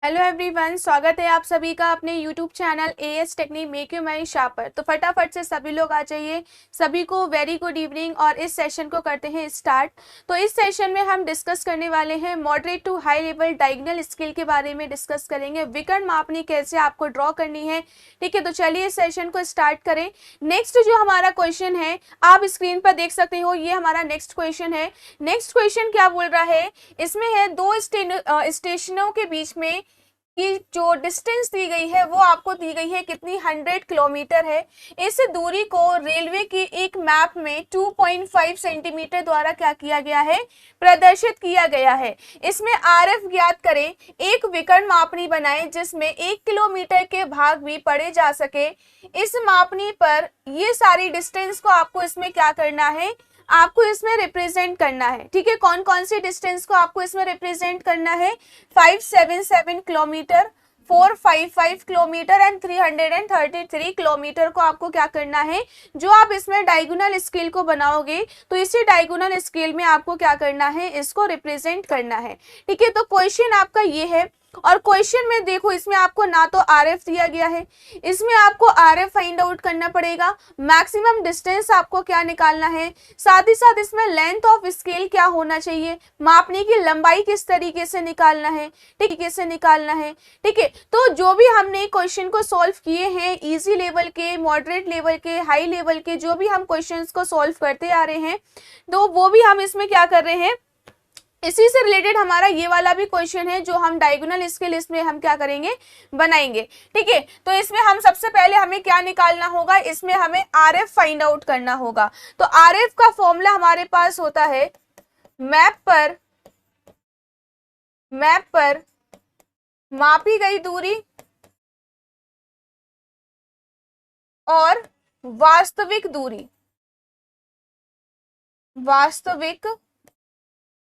Hello everyone, स्वागत है आप सभी का अपने YouTube channel as technique make you money sharper. तो फटाफट से सभी लोग आ जाइए। सभी को वेरी गुड इवनिंग और इस सेशन को करते हैं स्टार्ट। तो इस सेशन में हम डिस्कस करने वाले हैं moderate to high level diagonal scale के बारे में डिस्कस करेंगे। विकर्ण मापनी कैसे आपको ड्रॉ करनी है, ठीक है। तो चलिए इस सेशन को स्टार्ट करें। नेक्स्ट जो हमारा क्वेश्चन है आप स्क्रीन पर देख सकते हो, ये हमारा नेक्स्ट क्वेश्चन है। नेक्स्ट क्वेश्चन क्या बोल रहा है, इसमें है दो स्टेशनों के बीच में कि जो डिस्टेंस दी गई है वो आपको दी गई है कितनी 100 किलोमीटर है। इस दूरी को रेलवे की एक मैप में 2.5 सेंटीमीटर द्वारा क्या किया गया है, प्रदर्शित किया गया है। इसमें आरएफ ज्ञात करें। एक विकर्ण मापनी बनाएं जिसमें 1 किलोमीटर के भाग भी पढ़े जा सके। इस मापनी पर ये सारी डिस्टेंस को आपको इसमें क्या करना है, आपको इसमें रिप्रेजेंट करना है, ठीक है। कौन कौन सी डिस्टेंस को आपको इसमें रिप्रेजेंट करना है, 577 किलोमीटर, 455 किलोमीटर एंड 333 किलोमीटर को आपको क्या करना है। जो आप इसमें डायगोनल स्केल को बनाओगे तो इसी डायगोनल स्केल में आपको क्या करना है, इसको रिप्रेजेंट करना है, ठीक है। तो क्वेश्चन आपका ये है और क्वेश्चन में देखो इसमें आपको ना तो आरएफ दिया गया है, इसमें आपको आरएफ फाइंड आउट करना पड़ेगा। मैक्सिमम डिस्टेंस आपको क्या निकालना है, साथ ही साथ इसमें लेंथ ऑफ स्केल क्या होना चाहिए, मापने की लंबाई किस तरीके से निकालना है, तरीके से निकालना है, ठीक है। तो जो भी हमने क्वेश्चन को सॉल्व किए हैं, इजी लेवल के, मॉडरेट लेवल के, हाई लेवल के, जो भी हम क्वेश्चंस को सॉल्व करते आ रहे हैं तो वो भी हम इसमें क्या कर रहे हैं, इसी से रिलेटेड हमारा ये वाला भी क्वेश्चन है जो हम डायगोनल स्केल इसमें हम क्या करेंगे, बनाएंगे, ठीक है। तो इसमें हम सबसे पहले हमें क्या निकालना होगा, इसमें हमें आरएफ फाइंड आउट करना होगा। तो आरएफ का फॉर्मूला हमारे पास होता है मैप पर मापी गई दूरी और वास्तविक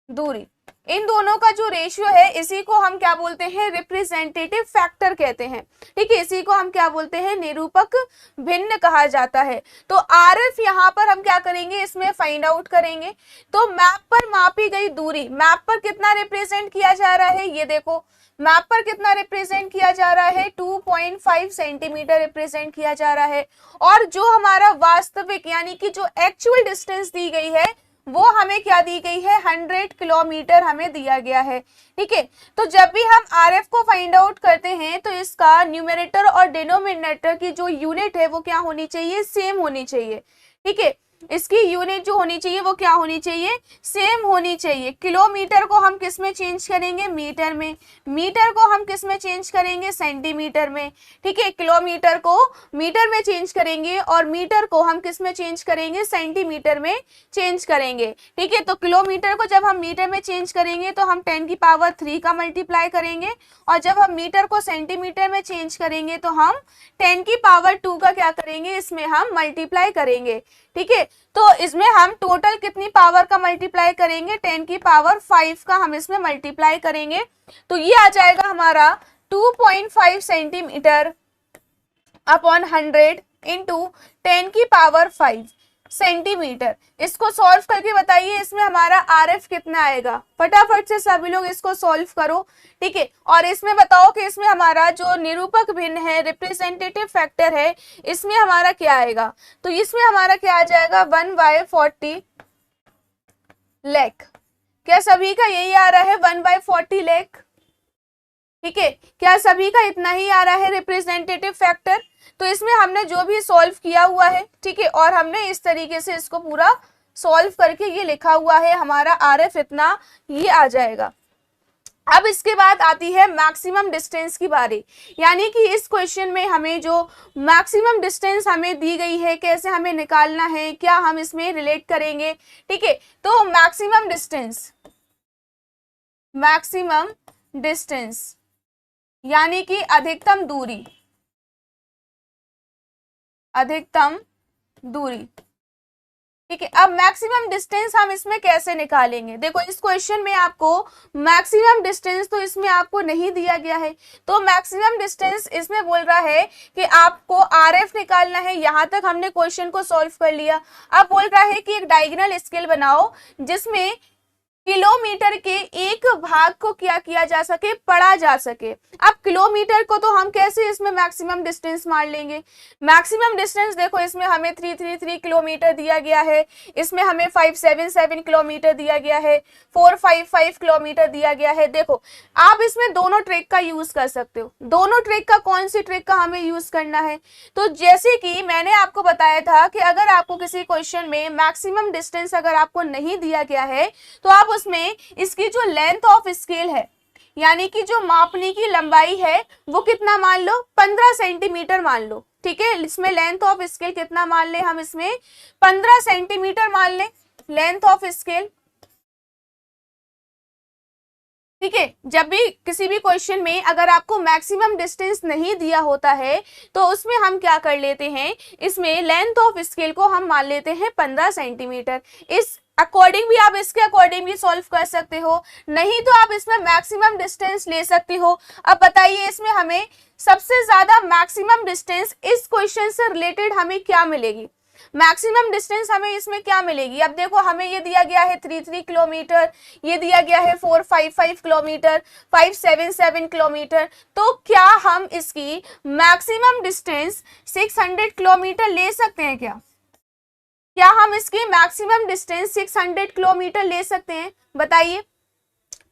दूरी, इन दोनों का जो रेशियो है इसी को हम क्या बोलते हैं, रिप्रेजेंटेटिव फैक्टर कहते हैं, ठीक है। इसी को हम क्या बोलते हैं, निरूपक भिन्न कहा जाता है। तो आरएफ यहाँ पर हम क्या करेंगे, इसमें फाइंड आउट करेंगे। तो मैप पर मापी गई दूरी, मैप पर कितना रिप्रेजेंट किया जा रहा है, ये देखो मैप पर कितना रिप्रेजेंट किया जा रहा है, 2.5 सेंटीमीटर रिप्रेजेंट किया जा रहा है। और जो हमारा वास्तविक यानी कि जो एक्चुअल डिस्टेंस दी गई है वो हमें क्या दी गई है, 100 किलोमीटर हमें दिया गया है, ठीक है। तो जब भी हम आरएफ को फाइंड आउट करते हैं तो इसका न्यूमरेटर और डिनोमिनेटर की जो यूनिट है वो क्या होनी चाहिए, सेम होनी चाहिए, ठीक है। इसकी यूनिट जो होनी चाहिए वो क्या होनी चाहिए, सेम होनी चाहिए। किलोमीटर को हम किस में चेंज करेंगे, मीटर में, मीटर को हम किस में चेंज करेंगे, सेंटीमीटर में, ठीक है। किलोमीटर को मीटर में चेंज करेंगे और मीटर को हम किस में चेंज करेंगे, सेंटीमीटर में चेंज करेंगे, ठीक है। तो किलोमीटर को जब हम मीटर में चेंज करेंगे तो हम 10 की पावर 3 का मल्टीप्लाई करेंगे और जब हम मीटर को सेंटीमीटर में चेंज करेंगे तो हम 10 की पावर 2 का क्या करेंगे, इसमें हम मल्टीप्लाई करेंगे, ठीक है। तो इसमें हम टोटल कितनी पावर का मल्टीप्लाई करेंगे, 10 की पावर 5 का हम इसमें मल्टीप्लाई करेंगे। तो ये आ जाएगा हमारा 2.5 सेंटीमीटर अपॉन 100 इंटू 10 की पावर 5 सेंटीमीटर। इसको सॉल्व करके बताइए इसमें हमारा आरएफ कितना आएगा, फटाफट से सभी लोग इसको सॉल्व करो, ठीक है। और इसमें बताओ कि इसमें हमारा जो निरूपक भिन्न है, रिप्रेजेंटेटिव फैक्टर है, इसमें हमारा क्या आएगा। तो इसमें हमारा क्या आ जाएगा, 1/40 लाख। क्या सभी का यही आ रहा है, 1/40 लाख, ठीक है। क्या सभी का इतना ही आ रहा है रिप्रेजेंटेटिव फैक्टर। तो इसमें हमने जो भी सॉल्व किया हुआ है, ठीक है, और हमने इस तरीके से इसको पूरा सॉल्व करके ये लिखा हुआ है, हमारा आरएफ इतना ये आ जाएगा। अब इसके बाद आती है मैक्सिमम डिस्टेंस की बारी, यानी कि इस क्वेश्चन में हमें जो मैक्सिमम डिस्टेंस हमें दी गई है कैसे हमें निकालना है, क्या हम इसमें रिलेट करेंगे, ठीक है। तो मैक्सिमम डिस्टेंस यानी कि अधिकतम दूरी, ठीक है। अब मैक्सिमम डिस्टेंस हम इसमें कैसे निकालेंगे, देखो इस क्वेश्चन में आपको मैक्सिमम डिस्टेंस तो इसमें आपको नहीं दिया गया है। तो मैक्सिमम डिस्टेंस इसमें बोल रहा है कि आपको आरएफ निकालना है। यहां तक हमने क्वेश्चन को सॉल्व कर लिया। अब बोल रहा है कि एक डायगोनल स्केल बनाओ जिसमें किलोमीटर के एक भाग को क्या किया जा सके, पढ़ा जा सके। अब किलोमीटर को तो हम कैसे इसमें मैक्सिमम डिस्टेंस मान लेंगे, मैक्सिमम डिस्टेंस देखो इसमें हमें 333 किलोमीटर दिया गया है, इसमें हमें 577 किलोमीटर दिया गया है, 455 किलोमीटर दिया गया है। देखो आप इसमें दोनों ट्रिक का यूज कर सकते हो। दोनों ट्रिक का कौन सी ट्रिक का हमें यूज करना है, तो जैसे कि मैंने आपको बताया था कि अगर आपको किसी क्वेश्चन में मैक्सिमम डिस्टेंस अगर आपको नहीं दिया गया है तो आप उसमें इसकी जो लेंथ ऑफ स्केल है, यानी कि जो मापने की लंबाई है वो कितना मान लो, 15 सेंटीमीटर मान लो। ठीक है, इसमें लेंथ ऑफ स्केल कितना मान ले, हम इसमें 15 सेंटीमीटर मान ले लेंथ ऑफ स्केल। ठीक है, जब भी किसी भी क्वेश्चन में अगर आपको मैक्सिमम डिस्टेंस नहीं दिया होता है तो उसमें हम क्या कर लेते हैं, इसमें लेंथ ऑफ स्केल को हम मान लेते हैं 15 सेंटीमीटर। इस अकॉर्डिंग भी आप इसके अकॉर्डिंग भी सॉल्व कर सकते हो, नहीं तो आप इसमें मैक्सिमम डिस्टेंस ले सकते हो। अब बताइए इसमें हमें सबसे ज्यादा मैक्सिमम डिस्टेंस इस क्वेश्चन से रिलेटेड हमें क्या मिलेगी, मैक्सिमम डिस्टेंस हमें इसमें क्या मिलेगी। अब देखो हमें ये दिया गया है 33 किलोमीटर, ये दिया गया है 455 किलोमीटर, 577 किलोमीटर, तो क्या हम इसकी मैक्सिमम डिस्टेंस 600 किलोमीटर ले सकते हैं क्या हम इसकी मैक्सिमम डिस्टेंस 600 किलोमीटर ले सकते हैं, बताइए,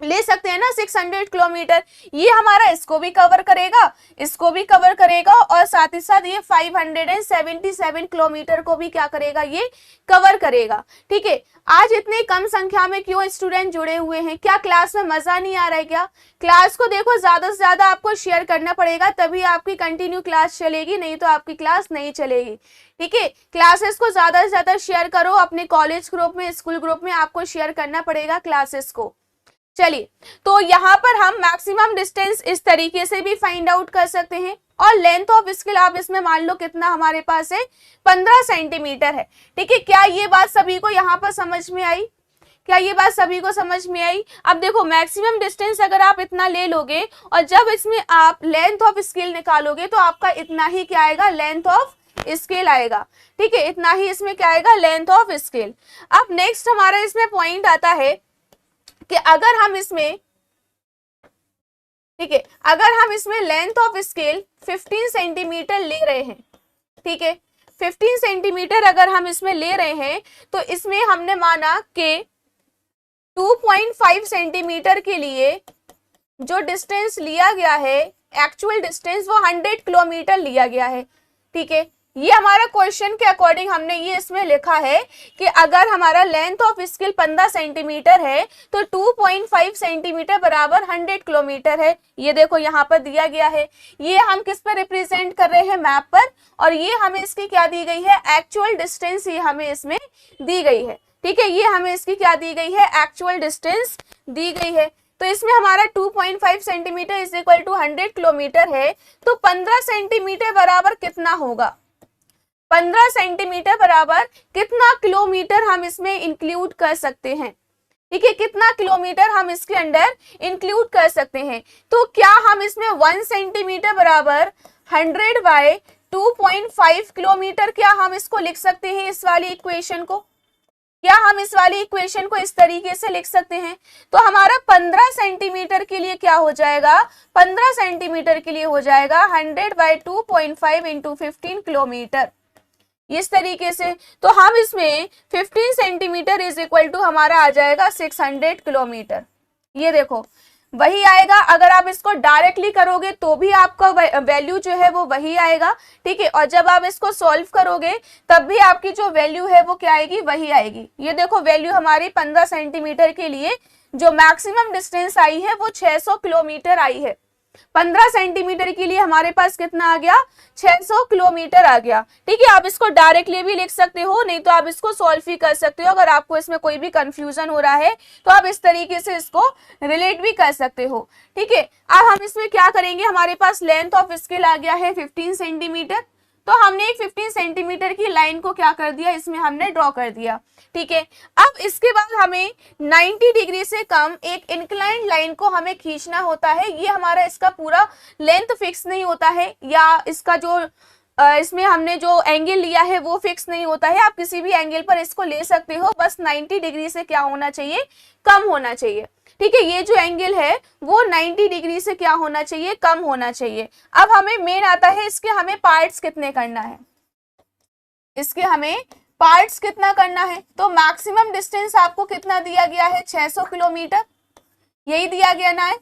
ले सकते हैं ना 600 किलोमीटर। ये हमारा इसको भी कवर करेगा, इसको भी कवर करेगा और साथ ही साथ ये 577 किलोमीटर को भी क्या करेगा, ये कवर करेगा। ठीक है, आज इतनी कम संख्या में क्यों स्टूडेंट जुड़े हुए हैं, क्या क्लास में मजा नहीं आ रहा है क्या? क्लास को देखो ज्यादा से ज्यादा आपको शेयर करना पड़ेगा, तभी आपकी कंटिन्यू क्लास चलेगी, नहीं तो आपकी क्लास नहीं चलेगी। ठीक है, क्लासेस को ज्यादा से ज्यादा शेयर करो, अपने कॉलेज ग्रुप में, स्कूल ग्रुप में आपको शेयर करना पड़ेगा क्लासेस को। चलिए, तो यहाँ पर हम मैक्सिमम डिस्टेंस इस तरीके से भी फाइंड आउट कर सकते हैं, और लेंथ ऑफ स्केल आप इसमें मान लो कितना हमारे पास है, 15 सेंटीमीटर है। ठीक है, क्या ये बात सभी को यहाँ पर समझ में आई, क्या ये बात सभी को समझ में आई? अब देखो मैक्सिमम डिस्टेंस अगर आप इतना ले लोगे और जब इसमें आप लेंथ ऑफ स्केल निकालोगे तो आपका इतना ही क्या आएगा, लेंथ ऑफ स्केल आएगा। ठीक है, इतना ही इसमें क्या आएगा, लेंथ ऑफ स्केल। अब नेक्स्ट हमारा इसमें पॉइंट आता है कि अगर हम इसमें, ठीक है, अगर हम इसमें लेंथ ऑफ स्केल 15 सेंटीमीटर ले रहे हैं, ठीक है, 15 सेंटीमीटर अगर हम इसमें ले रहे हैं तो इसमें हमने माना कि 2.5 सेंटीमीटर के लिए जो डिस्टेंस लिया गया है, एक्चुअल डिस्टेंस वो 100 किलोमीटर लिया गया है। ठीक है, ये हमारा क्वेश्चन के अकॉर्डिंग हमने ये इसमें लिखा है कि अगर हमारा लेंथ ऑफ स्केल 15 सेंटीमीटर है तो 2.5 सेंटीमीटर बराबर 100 किलोमीटर है। ये देखो यहाँ पर दिया गया है, ये हम किस पर रिप्रेजेंट कर रहे हैं, मैप पर, और ये हमें इसकी क्या दी गई है, एक्चुअल डिस्टेंस ये हमें इसमें दी गई है। ठीक है, ये हमें इसकी क्या दी गई है, एक्चुअल डिस्टेंस दी गई है। तो इसमें हमारा 2.5 centimetre is equal to 100 kilometre है, तो 15 सेंटीमीटर बराबर कितना होगा, 15 सेंटीमीटर बराबर कितना किलोमीटर हम इसमें इंक्लूड कर सकते हैं। ठीक है, कितना किलोमीटर हम इसके अंदर इंक्लूड कर सकते हैं। तो क्या हम इसमें 1 सेंटीमीटर बराबर 100 बाय 2.5 किलोमीटर, क्या हम इसको लिख सकते हैं, इस वाली इक्वेशन को, क्या हम इस वाली इक्वेशन को इस तरीके से लिख सकते हैं? तो हमारा 15 सेंटीमीटर के लिए क्या हो जाएगा, 15 सेंटीमीटर के लिए हो जाएगा 100 बाय 2.5 इंटू 15 किलोमीटर, इस तरीके से। तो हम इसमें 15 सेंटीमीटर इज इक्वल टू हमारा आ जाएगा 600 किलोमीटर। ये देखो वही आएगा, अगर आप इसको डायरेक्टली करोगे तो भी आपका वैल्यू जो है वो वही आएगा। ठीक है, और जब आप इसको सॉल्व करोगे तब भी आपकी जो वैल्यू है वो क्या आएगी, वही आएगी। ये देखो वैल्यू हमारी 15 सेंटीमीटर के लिए जो मैक्सिमम डिस्टेंस आई है वो 600 किलोमीटर आई है। 15 सेंटीमीटर के लिए हमारे पास कितना आ गया, 600 किलोमीटर आ गया। ठीक है, आप इसको डायरेक्टली भी लिख सकते हो, नहीं तो आप इसको सॉल्व भी कर सकते हो। अगर आपको इसमें कोई भी कंफ्यूजन हो रहा है तो आप इस तरीके से इसको रिलेट भी कर सकते हो। ठीक है, अब हम इसमें क्या करेंगे, हमारे पास लेंथ ऑफ स्केल आ गया है 15 सेंटीमीटर, तो हमने एक 15 सेंटीमीटर की लाइन को क्या कर दिया, इसमें हमने ड्रॉ कर दिया। ठीक है, अब इसके बाद हमें 90 डिग्री से कम एक इंक्लाइंड लाइन को हमें खींचना होता है। ये हमारा इसका पूरा लेंथ फिक्स नहीं होता है, या इसका जो इसमें हमने जो एंगल लिया है वो फिक्स नहीं होता है, आप किसी भी एंगल पर इसको ले सकते हो, बस 90 डिग्री से क्या होना चाहिए, कम होना चाहिए। ठीक है, ये जो एंगल है वो 90 डिग्री से क्या होना चाहिए, कम होना चाहिए। अब हमें मेन आता है इसके हमें पार्ट्स कितने करना है, इसके हमें पार्ट्स कितना करना है। तो मैक्सिमम डिस्टेंस आपको कितना दिया गया है, 600 किलोमीटर, यही दिया गया ना है।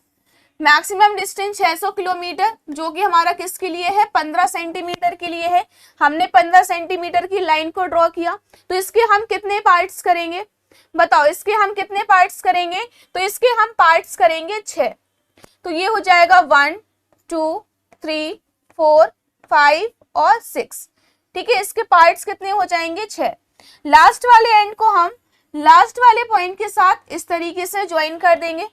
मैक्सिमम डिस्टेंस 600 किलोमीटर, जो कि हमारा किसके लिए है, 15 सेंटीमीटर के लिए है। हमने 15 सेंटीमीटर की लाइन को ड्रॉ किया, तो इसके हम कितने पार्ट्स करेंगे, बताओ, इसके हम कितने पार्ट्स करेंगे। तो इसके हम पार्ट्स करेंगे 6। तो ये हो जाएगा 1 2 3 4 5 और 6। ठीक है, इसके पार्ट्स कितने हो जाएंगे, 6। लास्ट वाले एंड को हम लास्ट वाले पॉइंट के साथ इस तरीके से ज्वाइन कर देंगे,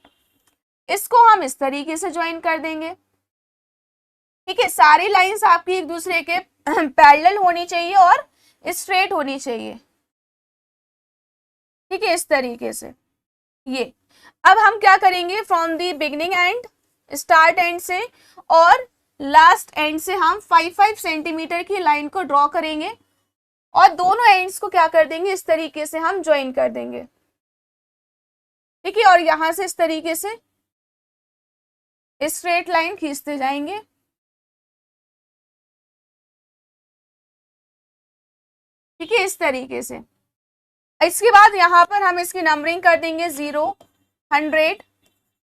इसको हम इस तरीके से ज्वाइन कर देंगे। ठीक है, सारी लाइंस आपकी एक दूसरे के पैरेलल होनी चाहिए और स्ट्रेट होनी चाहिए। ठीक है, इस तरीके से ये। अब हम क्या करेंगे, from the beginning and, start and से और लास्ट एंड से हम 5-5 सेंटीमीटर की लाइन को ड्रॉ करेंगे और दोनों एंड्स को क्या कर देंगे, इस तरीके से हम ज्वाइन कर देंगे। ठीक है, और यहां से इस तरीके से स्ट्रेट लाइन खींचते जाएंगे। ठीक है, इस तरीके से। इसके बाद यहां पर हम इसकी नंबरिंग कर देंगे 0 100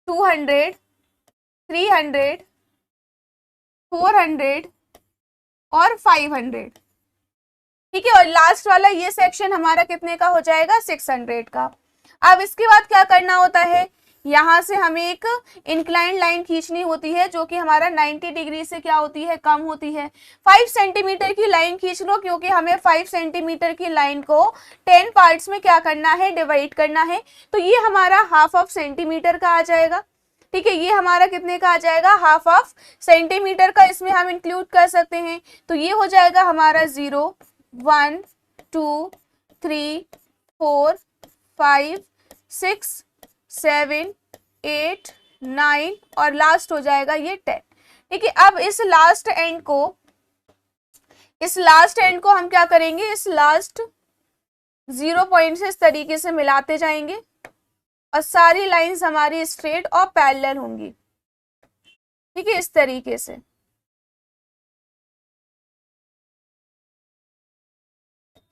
200 300 400 और 500। ठीक है, और लास्ट वाला ये सेक्शन हमारा कितने का हो जाएगा, 600 का। अब इसके बाद क्या करना होता है, यहां से हमें एक इंक्लाइन लाइन खींचनी होती है, जो कि हमारा 90 डिग्री से क्या होती है, कम होती है। 5 सेंटीमीटर की लाइन खींच लो, क्योंकि हमें 5 सेंटीमीटर की लाइन को 10 पार्ट्स में क्या करना है, डिवाइड करना है। तो ये हमारा हाफ ऑफ सेंटीमीटर का आ जाएगा। ठीक है, ये हमारा कितने का आ जाएगा, हाफ ऑफ सेंटीमीटर का, इसमें हम इंक्लूड कर सकते हैं। तो ये हो जाएगा हमारा 0 1 2 3 4 5 6 7 8 9 और लास्ट हो जाएगा ये 10। ठीक है, अब इस लास्ट एंड को हम क्या करेंगे, इस लास्ट 0 पॉइंट से इस तरीके से मिलाते जाएंगे और सारी लाइंस हमारी स्ट्रेट और पैरेलल होंगी। ठीक है, इस तरीके से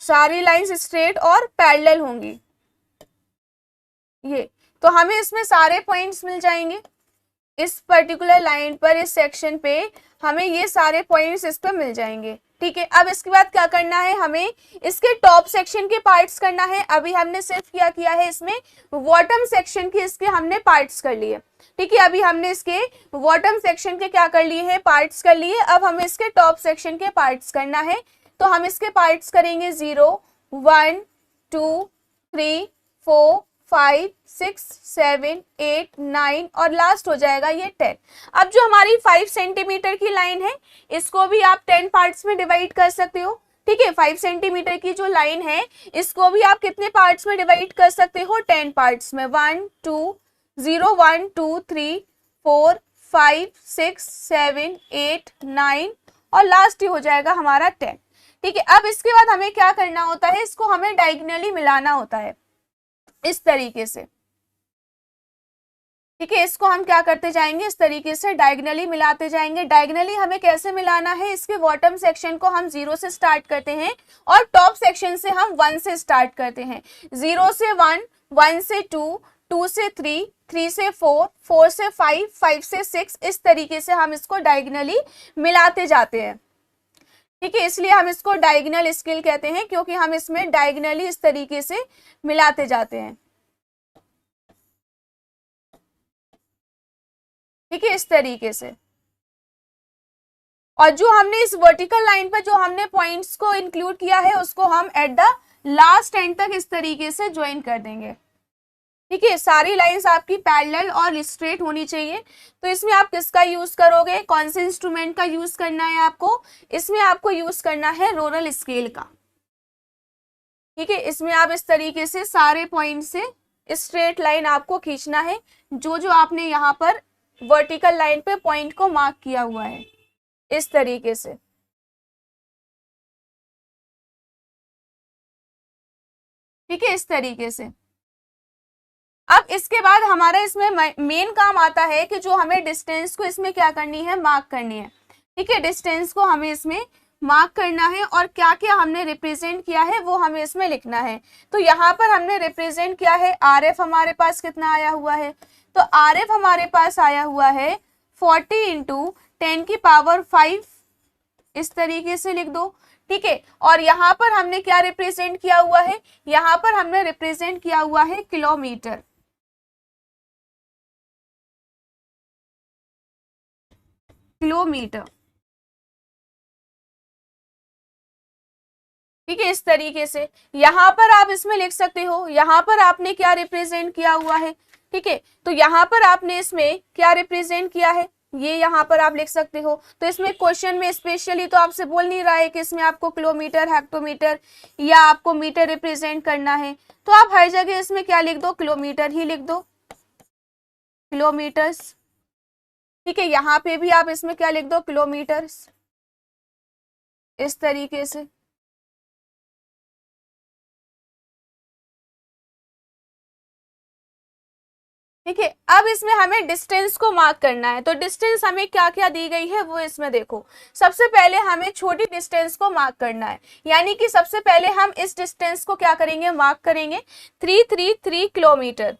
सारी लाइंस स्ट्रेट और पैरेलल होंगी ये। तो हमें इसमें सारे पॉइंट्स मिल जाएंगे इस पर्टिकुलर लाइन पर, इस सेक्शन पे हमें ये सारे पॉइंट्स इस पर मिल जाएंगे। ठीक है, अब इसके बाद क्या करना है, हमें इसके टॉप सेक्शन के पार्ट्स करना है। अभी हमने सिर्फ क्या किया है, इसमें बॉटम सेक्शन के इसके हमने पार्ट्स कर लिए। ठीक है, अभी हमने इसके बॉटम सेक्शन के क्या कर लिए हैं, पार्ट्स कर लिए। अब हमें इसके टॉप सेक्शन के पार्ट्स करना है। तो हम इसके पार्ट्स करेंगे 0 1 2 3 4 5 6 7 8 9 और लास्ट हो जाएगा ये 10। अब जो हमारी 5 सेंटीमीटर की लाइन है, इसको भी आप 10 पार्ट्स में डिवाइड कर सकते हो। ठीक है, 5 सेंटीमीटर की जो लाइन है, इसको भी आप कितने पार्ट्स में डिवाइड कर सकते हो, 10 पार्ट्स में। 1 2 0 1 2 3 4 5 6 7 8 9 और लास्ट ही हो जाएगा हमारा 10। ठीक है, अब इसके बाद हमें क्या करना होता है, इसको हमें डायगोनली मिलाना होता है इस तरीके से। ठीक है, इसको हम क्या करते जाएंगे, इस तरीके से डायगोनली मिलाते जाएंगे। डायगोनली हमें कैसे मिलाना है, इसके बॉटम सेक्शन को हम 0 से स्टार्ट करते हैं और टॉप सेक्शन से हम 1 से स्टार्ट करते हैं। 0 से 1 1 से 2 2 से 3 3 से 4 4 से 5 5 से 6, इस तरीके से हम इसको डायगोनली मिलाते जाते हैं। ठीक है, इसलिए हम इसको डायगोनल स्केल कहते हैं, क्योंकि हम इसमें डायगोनली इस तरीके से मिलाते जाते हैं। ठीक है, इस तरीके से। और जो हमने इस वर्टिकल लाइन पर जो हमने पॉइंट्स को इंक्लूड किया है, उसको हम एट द लास्ट एंड तक इस तरीके से ज्वाइन कर देंगे। ठीक है, सारी लाइंस आपकी पैरेलल और स्ट्रेट होनी चाहिए। तो इसमें आप किसका यूज करोगे, कौन से इंस्ट्रूमेंट का यूज करना है आपको, इसमें आपको यूज करना है रोलर स्केल का। ठीक है, इसमें आप इस तरीके से सारे पॉइंट से स्ट्रेट लाइन आपको खींचना है, जो जो आपने यहाँ पर वर्टिकल लाइन पे पॉइंट को मार्क किया हुआ है, इस तरीके से। ठीक है, इस तरीके से। अब इसके बाद हमारा इसमें मेन काम आता है कि जो हमें डिस्टेंस को इसमें क्या करनी है, मार्क करनी है। ठीक है, डिस्टेंस को हमें इसमें मार्क करना है और क्या क्या हमने रिप्रेजेंट किया है वो हमें इसमें लिखना है। तो यहाँ पर हमने रिप्रेजेंट किया है RF, हमारे पास कितना आया हुआ है, तो RF हमारे पास आया हुआ है 40 इंटू 10⁵ इस तरीके से लिख दो। ठीक है, और यहाँ पर हमने क्या रिप्रेजेंट किया हुआ है, यहाँ पर हमने रिप्रेजेंट किया हुआ है किलोमीटर। किलोमीटर, ठीक है, इस तरीके से। यहाँ पर आप इसमें लिख सकते हो, यहाँ पर आपने क्या रिप्रेजेंट किया हुआ है। ठीक है, तो यहाँ पर आपने इसमें क्या रिप्रेजेंट किया है, ये यहाँ पर आप लिख सकते हो। तो इसमें क्वेश्चन में स्पेशली तो आपसे बोल नहीं रहा है कि इसमें आपको किलोमीटर, हेक्टोमीटर या आपको मीटर रिप्रेजेंट करना है, तो आप हर जगह इसमें क्या लिख दो, किलोमीटर ही लिख दो, किलोमीटर्स। ठीक है, यहाँ पे भी आप इसमें क्या लिख दो, किलोमीटर्स, इस तरीके से। ठीक है, अब इसमें हमें डिस्टेंस को मार्क करना है। तो डिस्टेंस हमें क्या क्या दी गई है वो इसमें देखो। सबसे पहले हमें छोटी डिस्टेंस को मार्क करना है, यानी कि सबसे पहले हम इस डिस्टेंस को क्या करेंगे, मार्क करेंगे, 333 किलोमीटर।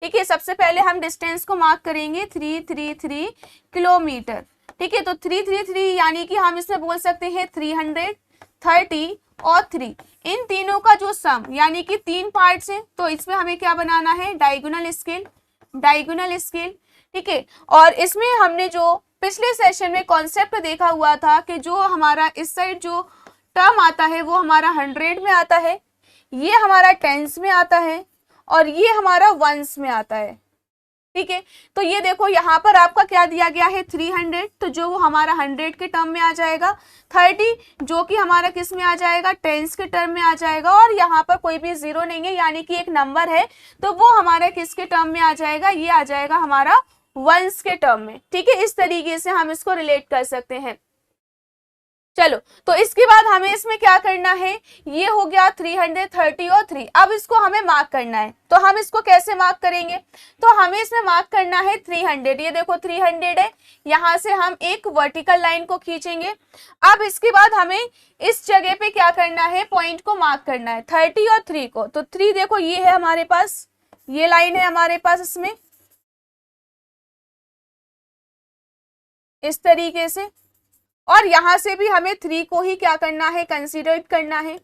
ठीक है, सबसे पहले हम डिस्टेंस को मार्क करेंगे 333 किलोमीटर। ठीक है, तो 333 यानी कि हम इसमें बोल सकते हैं 330 और 3, इन तीनों का जो सम यानी कि 3 पार्ट्स हैं, तो इसमें हमें क्या बनाना है, डायगोनल स्केल, डायगोनल स्केल। ठीक है, और इसमें हमने जो पिछले सेशन में कॉन्सेप्ट देखा हुआ था कि जो हमारा इस साइड जो टर्म आता है वो हमारा 100 में आता है, ये हमारा टेंस में आता है और ये हमारा वंस में आता है। ठीक है, तो ये देखो यहाँ पर आपका क्या दिया गया है, 300, तो जो वो हमारा 100 के टर्म में आ जाएगा, 30 जो कि हमारा किस में आ जाएगा, टेंस के टर्म में आ जाएगा, और यहाँ पर कोई भी जीरो नहीं है यानी कि एक नंबर है, तो वो हमारे किसके टर्म में आ जाएगा, ये आ जाएगा हमारा वंस के टर्म में। ठीक है, इस तरीके से हम इसको रिलेट कर सकते हैं। चलो, तो इसके बाद हमें इसमें क्या करना है, ये हो गया 330 और 3। अब इसको हमें मार्क करना है, तो हम इसको कैसे मार्क करेंगे, तो हमें इसमें मार्क करना है 300। ये देखो 300 है, यहां से हम एक वर्टिकल लाइन को खींचेंगे। अब इसके बाद हमें इस जगह पे क्या करना है, पॉइंट को मार्क करना है, 30 और 3 को। तो 3 देखो ये है हमारे पास, ये लाइन है हमारे पास इसमें, इस तरीके से, और यहां से भी हमें 3 को ही क्या करना है, कंसीडर करना है।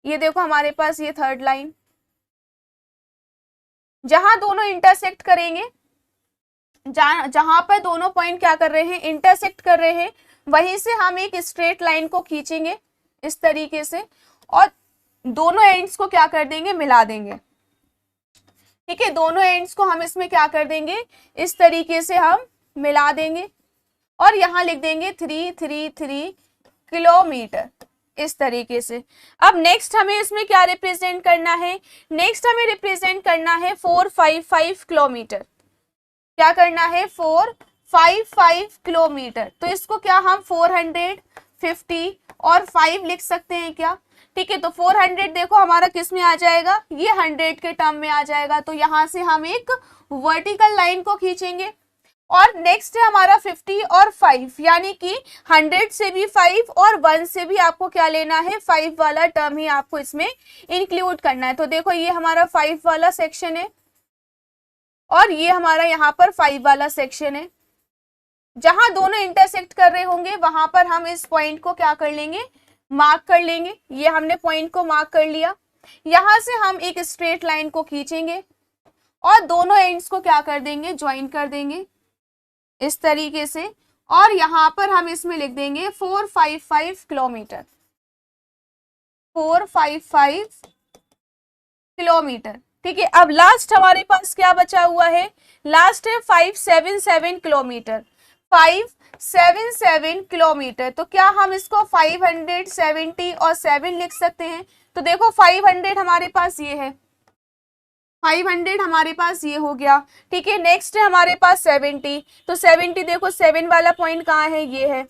ये देखो हमारे पास ये थर्ड लाइन, जहां दोनों इंटरसेक्ट करेंगे, जहां पर दोनों पॉइंट क्या कर रहे हैं, इंटरसेक्ट कर रहे हैं, वहीं से हम एक स्ट्रेट लाइन को खींचेंगे इस तरीके से, और दोनों एंड्स को क्या कर देंगे, मिला देंगे। ठीक है, दोनों एंड्स को हम इसमें क्या कर देंगे, इस तरीके से हम मिला देंगे, और यहां लिख देंगे 333 किलोमीटर, इस तरीके से। अब नेक्स्ट हमें इसमें क्या रिप्रेजेंट करना है, नेक्स्ट हमें रिप्रेजेंट करना है 455 किलोमीटर। क्या करना है, 455 किलोमीटर। तो इसको क्या हम 450 और 5 लिख सकते हैं क्या। ठीक है, तो 400 देखो हमारा किस में आ जाएगा, ये 100 के टर्म में आ जाएगा। तो यहां से हम एक वर्टिकल लाइन को खींचेंगे, और नेक्स्ट है हमारा 50 और 5, यानी कि 100 से भी 5 और 1 से भी आपको क्या लेना है, 5 वाला टर्म ही आपको इसमें इंक्लूड करना है। तो देखो ये हमारा 5 वाला सेक्शन है, और ये हमारा यहाँ पर 5 वाला सेक्शन है। जहां दोनों इंटरसेक्ट कर रहे होंगे वहां पर हम इस पॉइंट को क्या कर लेंगे, मार्क कर लेंगे। ये हमने पॉइंट को मार्क कर लिया, यहां से हम एक स्ट्रेट लाइन को खींचेंगे और दोनों एंड्स को क्या कर देंगे, ज्वाइन कर देंगे इस तरीके से, और यहां पर हम इसमें लिख देंगे 455 किलोमीटर, 455 किलोमीटर। ठीक है, अब लास्ट हमारे पास क्या बचा हुआ है, लास्ट है 577 किलोमीटर, 577 किलोमीटर। तो क्या हम इसको 570 और 7 लिख सकते हैं। तो देखो 500 हमारे पास ये है, 500 हमारे पास ये हो गया। ठीक है, नेक्स्ट है हमारे पास 70। तो 70 देखो 7 वाला पॉइंट कहाँ है, ये है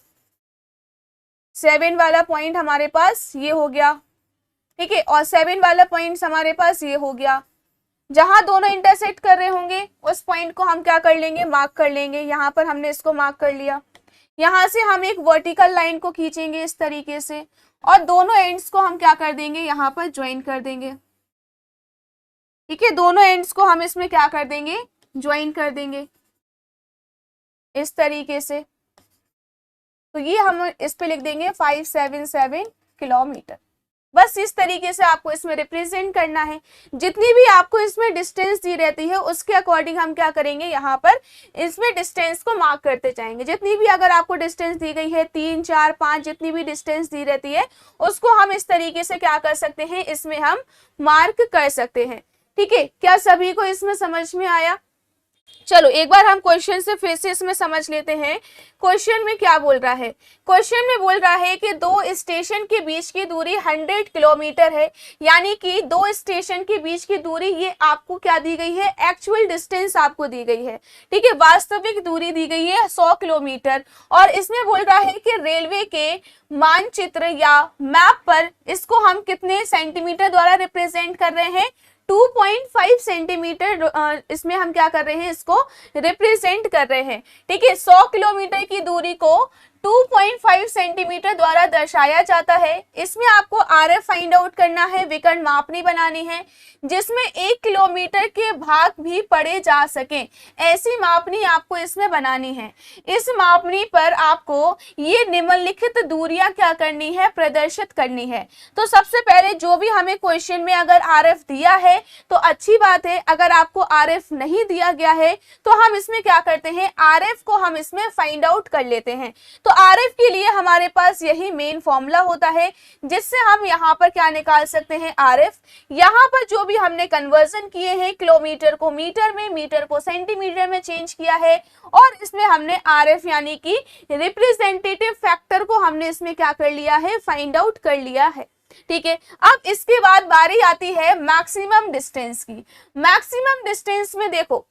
7 वाला पॉइंट हमारे पास, ये हो गया। ठीक है, और 7 वाला पॉइंट हमारे पास ये हो गया। जहां दोनों इंटरसेक्ट कर रहे होंगे उस पॉइंट को हम क्या कर लेंगे, मार्क कर लेंगे। यहाँ पर हमने इसको मार्क कर लिया। यहाँ से हम एक वर्टिकल लाइन को खींचेंगे इस तरीके से, और दोनों एंड्स को हम क्या कर देंगे, यहाँ पर ज्वाइन कर देंगे। ठीक है, दोनों एंड्स को हम इसमें क्या कर देंगे, ज्वाइन कर देंगे इस तरीके से। तो ये हम इस पे लिख देंगे 577 किलोमीटर। बस इस तरीके से आपको इसमें रिप्रेजेंट करना है। जितनी भी आपको इसमें डिस्टेंस दी रहती है उसके अकॉर्डिंग हम क्या करेंगे, यहाँ पर इसमें डिस्टेंस को मार्क करते जाएंगे। जितनी भी अगर आपको डिस्टेंस दी गई है 3, 4, 5 जितनी भी डिस्टेंस दी रहती है उसको हम इस तरीके से क्या कर सकते हैं, इसमें हम मार्क कर सकते हैं। ठीक है, क्या सभी को इसमें समझ में आया? चलो एक बार हम क्वेश्चन से फिर से इसमें समझ लेते हैं। क्वेश्चन में क्या बोल रहा है, क्वेश्चन में बोल रहा है कि दो स्टेशन के बीच की दूरी 100 किलोमीटर है। यानी कि दो स्टेशन के बीच की दूरी ये आपको क्या दी गई है, एक्चुअल डिस्टेंस आपको दी गई है। ठीक है, वास्तविक दूरी दी गई है 100 किलोमीटर। और इसमें बोल रहा है कि रेलवे के मानचित्र या मैप पर इसको हम कितने सेंटीमीटर द्वारा रिप्रेजेंट कर रहे हैं, 2.5 सेंटीमीटर इसमें हम क्या कर रहे हैं, इसको रिप्रेजेंट कर रहे हैं। ठीक है, 100 किलोमीटर की दूरी को 2.5 सेंटीमीटर द्वारा दर्शाया जाता है। इसमें आपको RF फाइंड आउट करना है, विकर्ण मापनी बनानी है जिसमें 1 किलोमीटर के भाग भी पढ़े जा सके, ऐसी मापनी आपको इसमें बनानी है। इस मापनी पर आपको ये निम्नलिखित दूरियां क्या करनी है, प्रदर्शित करनी है। तो सबसे पहले जो भी हमें क्वेश्चन में अगर RF दिया है तो अच्छी बात है, अगर आपको RF नहीं दिया गया है तो हम इसमें क्या करते हैं, RF को हम इसमें फाइंड आउट कर लेते हैं। तो RF के लिए हमारे पास यही मेन फॉर्मूला होता है जिससे हम यहाँ पर क्या निकाल सकते हैं, RF। यहाँ पर जो भी हमने कन्वर्जन किए हैं, किलोमीटर को मीटर में, मीटर को सेंटीमीटर में चेंज किया है, और इसमें हमने RF यानी कि रिप्रेजेंटेटिव फैक्टर को हमने इसमें क्या कर लिया है, फाइंड आउट कर लिया है। ठीक है, अब इसके बाद बारी आती है मैक्सिमम डिस्टेंस की। मैक्सिमम डिस्टेंस में देखो,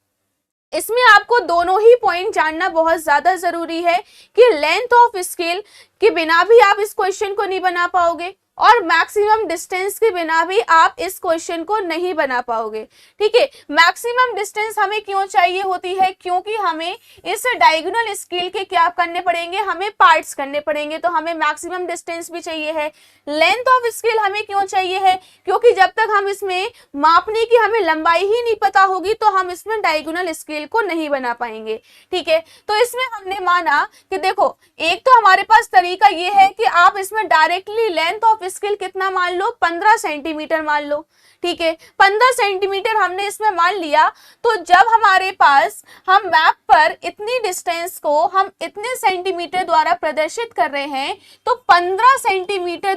इसमें आपको दोनों ही पॉइंट जानना बहुत ज्यादा जरूरी है कि लेंथ ऑफ स्केल के बिना भी आप इस क्वेश्चन को नहीं बना पाओगे और मैक्सिमम डिस्टेंस के बिना भी आप इस क्वेश्चन को नहीं बना पाओगे। ठीक है, मैक्सिमम डिस्टेंस हमें क्यों चाहिए होती है, क्योंकि हमें इस डायगोनल स्केल के क्या करने पड़ेंगे, हमें पार्ट्स करने पड़ेंगे, तो हमें मैक्सिमम डिस्टेंस भी चाहिए है। लेंथ ऑफ स्केल हमें क्यों चाहिए है, क्योंकि जब तक हम इसमें मापने की हमें लंबाई ही नहीं पता होगी तो हम इसमें डायगोनल स्केल को नहीं बना पाएंगे। ठीक है, तो इसमें हमने माना कि देखो, एक तो हमारे पास तरीका ये है कि आप इसमें डायरेक्टली लेंथ ऑफ स्केल कितना मान लो, 15 सेंटीमीटर मान लो। ठीक है, 15 सेंटीमीटर हमने इसमें मान लिया। तो जब हमारे पास हम मैप पर इतनी डिस्टेंस को हम इतने सेंटीमीटर द्वारा प्रदर्शित कर रहे हैं, तो 15 सेंटीमीटर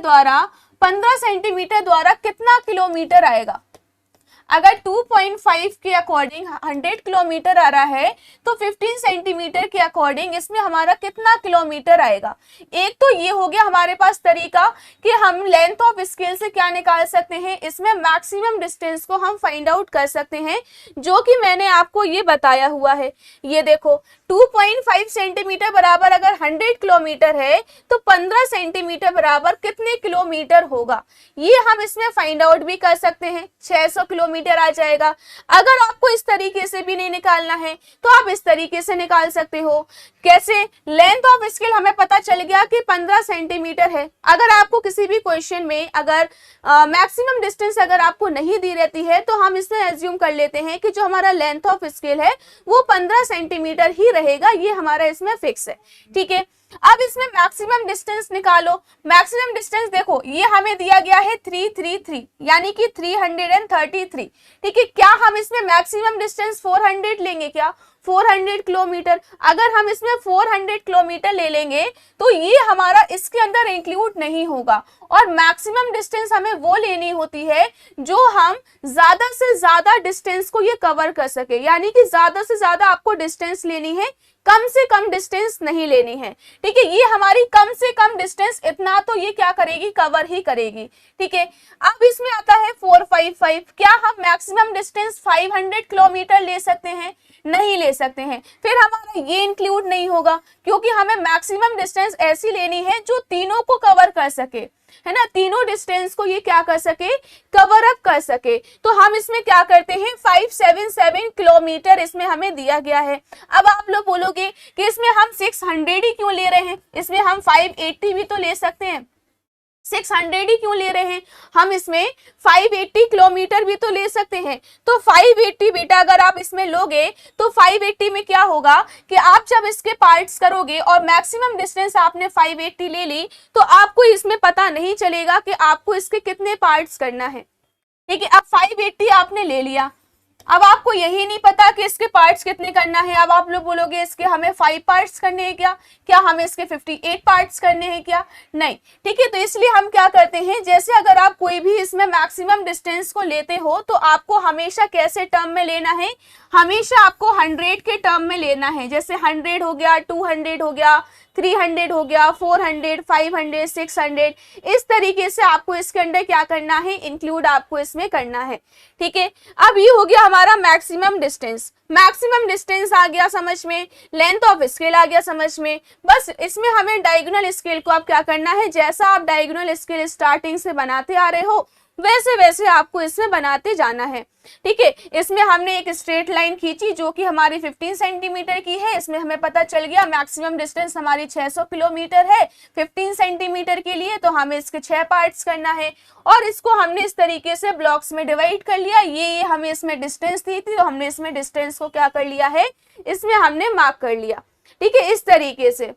द्वारा कितना किलोमीटर आएगा। अगर 2.5 के अकॉर्डिंग 100 किलोमीटर आ रहा है तो 15 सेंटीमीटर के अकॉर्डिंग इसमें हमारा कितना किलोमीटर आएगा। एक तो ये हो गया हमारे पास तरीका कि हम लेंथ ऑफ स्केल से क्या निकाल सकते हैं, इसमें मैक्सिमम डिस्टेंस को हम फाइंड आउट कर सकते हैं, जो कि मैंने आपको ये बताया हुआ है। ये देखो, 2.5 सेंटीमीटर बराबर अगर 100 किलोमीटर है तो 15 सेंटीमीटर बराबर कितने किलोमीटर होगा, ये हम इसमें फाइंड आउट भी कर सकते हैं। 600 किलोमीटर आ जाएगा। अगर आपको इस तरीके से भी नहीं निकालना है तो आप इस तरीके से निकाल सकते हो। कैसे, लेंथ ऑफ स्केल हमें पता चल गया कि 15 सेंटीमीटर है। अगर आपको किसी भी क्वेश्चन में अगर मैक्सिमम डिस्टेंस अगर आपको नहीं दी रहती है तो हम इसमें एज्यूम कर लेते हैं कि जो हमारा लेंथ ऑफ स्केल है वो 15 सेंटीमीटर ही रहेगा, ये हमारा इसमें फिक्स है। ठीक है, अब इसमें मैक्सिमम डिस्टेंस निकालो। मैक्सिमम डिस्टेंस देखो, ये हमें दिया गया है 333 यानी कि 333। ठीक है, क्या हम इसमें मैक्सिमम डिस्टेंस 400 लेंगे, क्या 400 किलोमीटर। अगर हम इसमें 400 किलोमीटर ले लेंगे तो ये हमारा इसके अंदर इंक्लूड नहीं होगा, और मैक्सिमम डिस्टेंस हमें वो लेनी होती है जो हम ज्यादा से ज्यादा डिस्टेंस को ये कवर कर सके। यानी कि ज्यादा से ज्यादा आपको डिस्टेंस लेनी है, कम से कम डिस्टेंस नहीं लेनी है। ठीक है, ये हमारी कम से कम डिस्टेंस इतना तो ये क्या करेगी, कवर ही करेगी। ठीक है, अब इसमें आता है 455। क्या हम मैक्सिमम डिस्टेंस 500 किलोमीटर ले सकते हैं, नहीं ले सकते हैं। फिर हमारा ये इंक्लूड नहीं होगा क्योंकि हमें मैक्सिमम डिस्टेंस ऐसी लेनी है जो तीनों को कवर कर सके। है ना, तीनों डिस्टेंस को ये क्या कर सके, कवर अप कर सके। तो हम इसमें क्या करते हैं, 577 किलोमीटर इसमें हमें दिया गया है। अब आप लोग बोलोगे कि इसमें हम 600 ही क्यों ले रहे हैं, इसमें हम 580 भी तो ले सकते हैं, 600 ही क्यों ले रहे हैं, हम इसमें 580 किलोमीटर भी तो ले सकते हैं। तो 580 बेटा अगर आप इसमें लोगे तो 580 में क्या होगा कि आप जब इसके पार्ट्स करोगे और मैक्सिमम डिस्टेंस आपने 580 ले ली, तो आपको इसमें पता नहीं चलेगा कि आपको इसके कितने पार्ट्स करना है। ठीक है, अब 580 आपने ले लिया, अब आपको यही नहीं पता कि इसके पार्ट्स कितने करना है। अब आप लोग बोलोगे इसके हमें 5 पार्ट्स करने हैं क्या, क्या हमें इसके 58 पार्ट्स करने हैं क्या, नहीं। ठीक है, तो इसलिए हम क्या करते हैं, जैसे अगर आप कोई भी इसमें मैक्सिमम डिस्टेंस को लेते हो तो आपको हमेशा कैसे टर्म में लेना है, हमेशा आपको 100 के टर्म में लेना है। जैसे 100 हो गया, 200 हो गया, 300 हो गया, 400, 500, 600, इस तरीके से आपको इसके अंदर क्या करना है, इंक्लूड आपको इसमें करना है। ठीक है, अब ये हो गया हमारा मैक्सिमम डिस्टेंस, मैक्सिमम डिस्टेंस आ गया समझ में, लेंथ ऑफ स्केल आ गया समझ में। बस इसमें हमें डायगोनल स्केल को आप क्या करना है, जैसा आप डायगोनल स्केल स्टार्टिंग से बनाते आ रहे हो वैसे वैसे आपको इसमें बनाते जाना है। ठीक है, इसमें हमने एक स्ट्रेट लाइन खींची जो कि हमारी 15 सेंटीमीटर की है, इसमें हमें पता चल गया मैक्सिमम डिस्टेंस हमारी 600 किलोमीटर है 15 सेंटीमीटर के लिए, तो हमें इसके 6 पार्ट्स करना है और इसको हमने इस तरीके से ब्लॉक्स में डिवाइड कर लिया। ये हमें इसमें डिस्टेंस दी थी तो हमने इसमें डिस्टेंस को क्या कर लिया है, इसमें हमने मार्क कर लिया। ठीक है, इस तरीके से।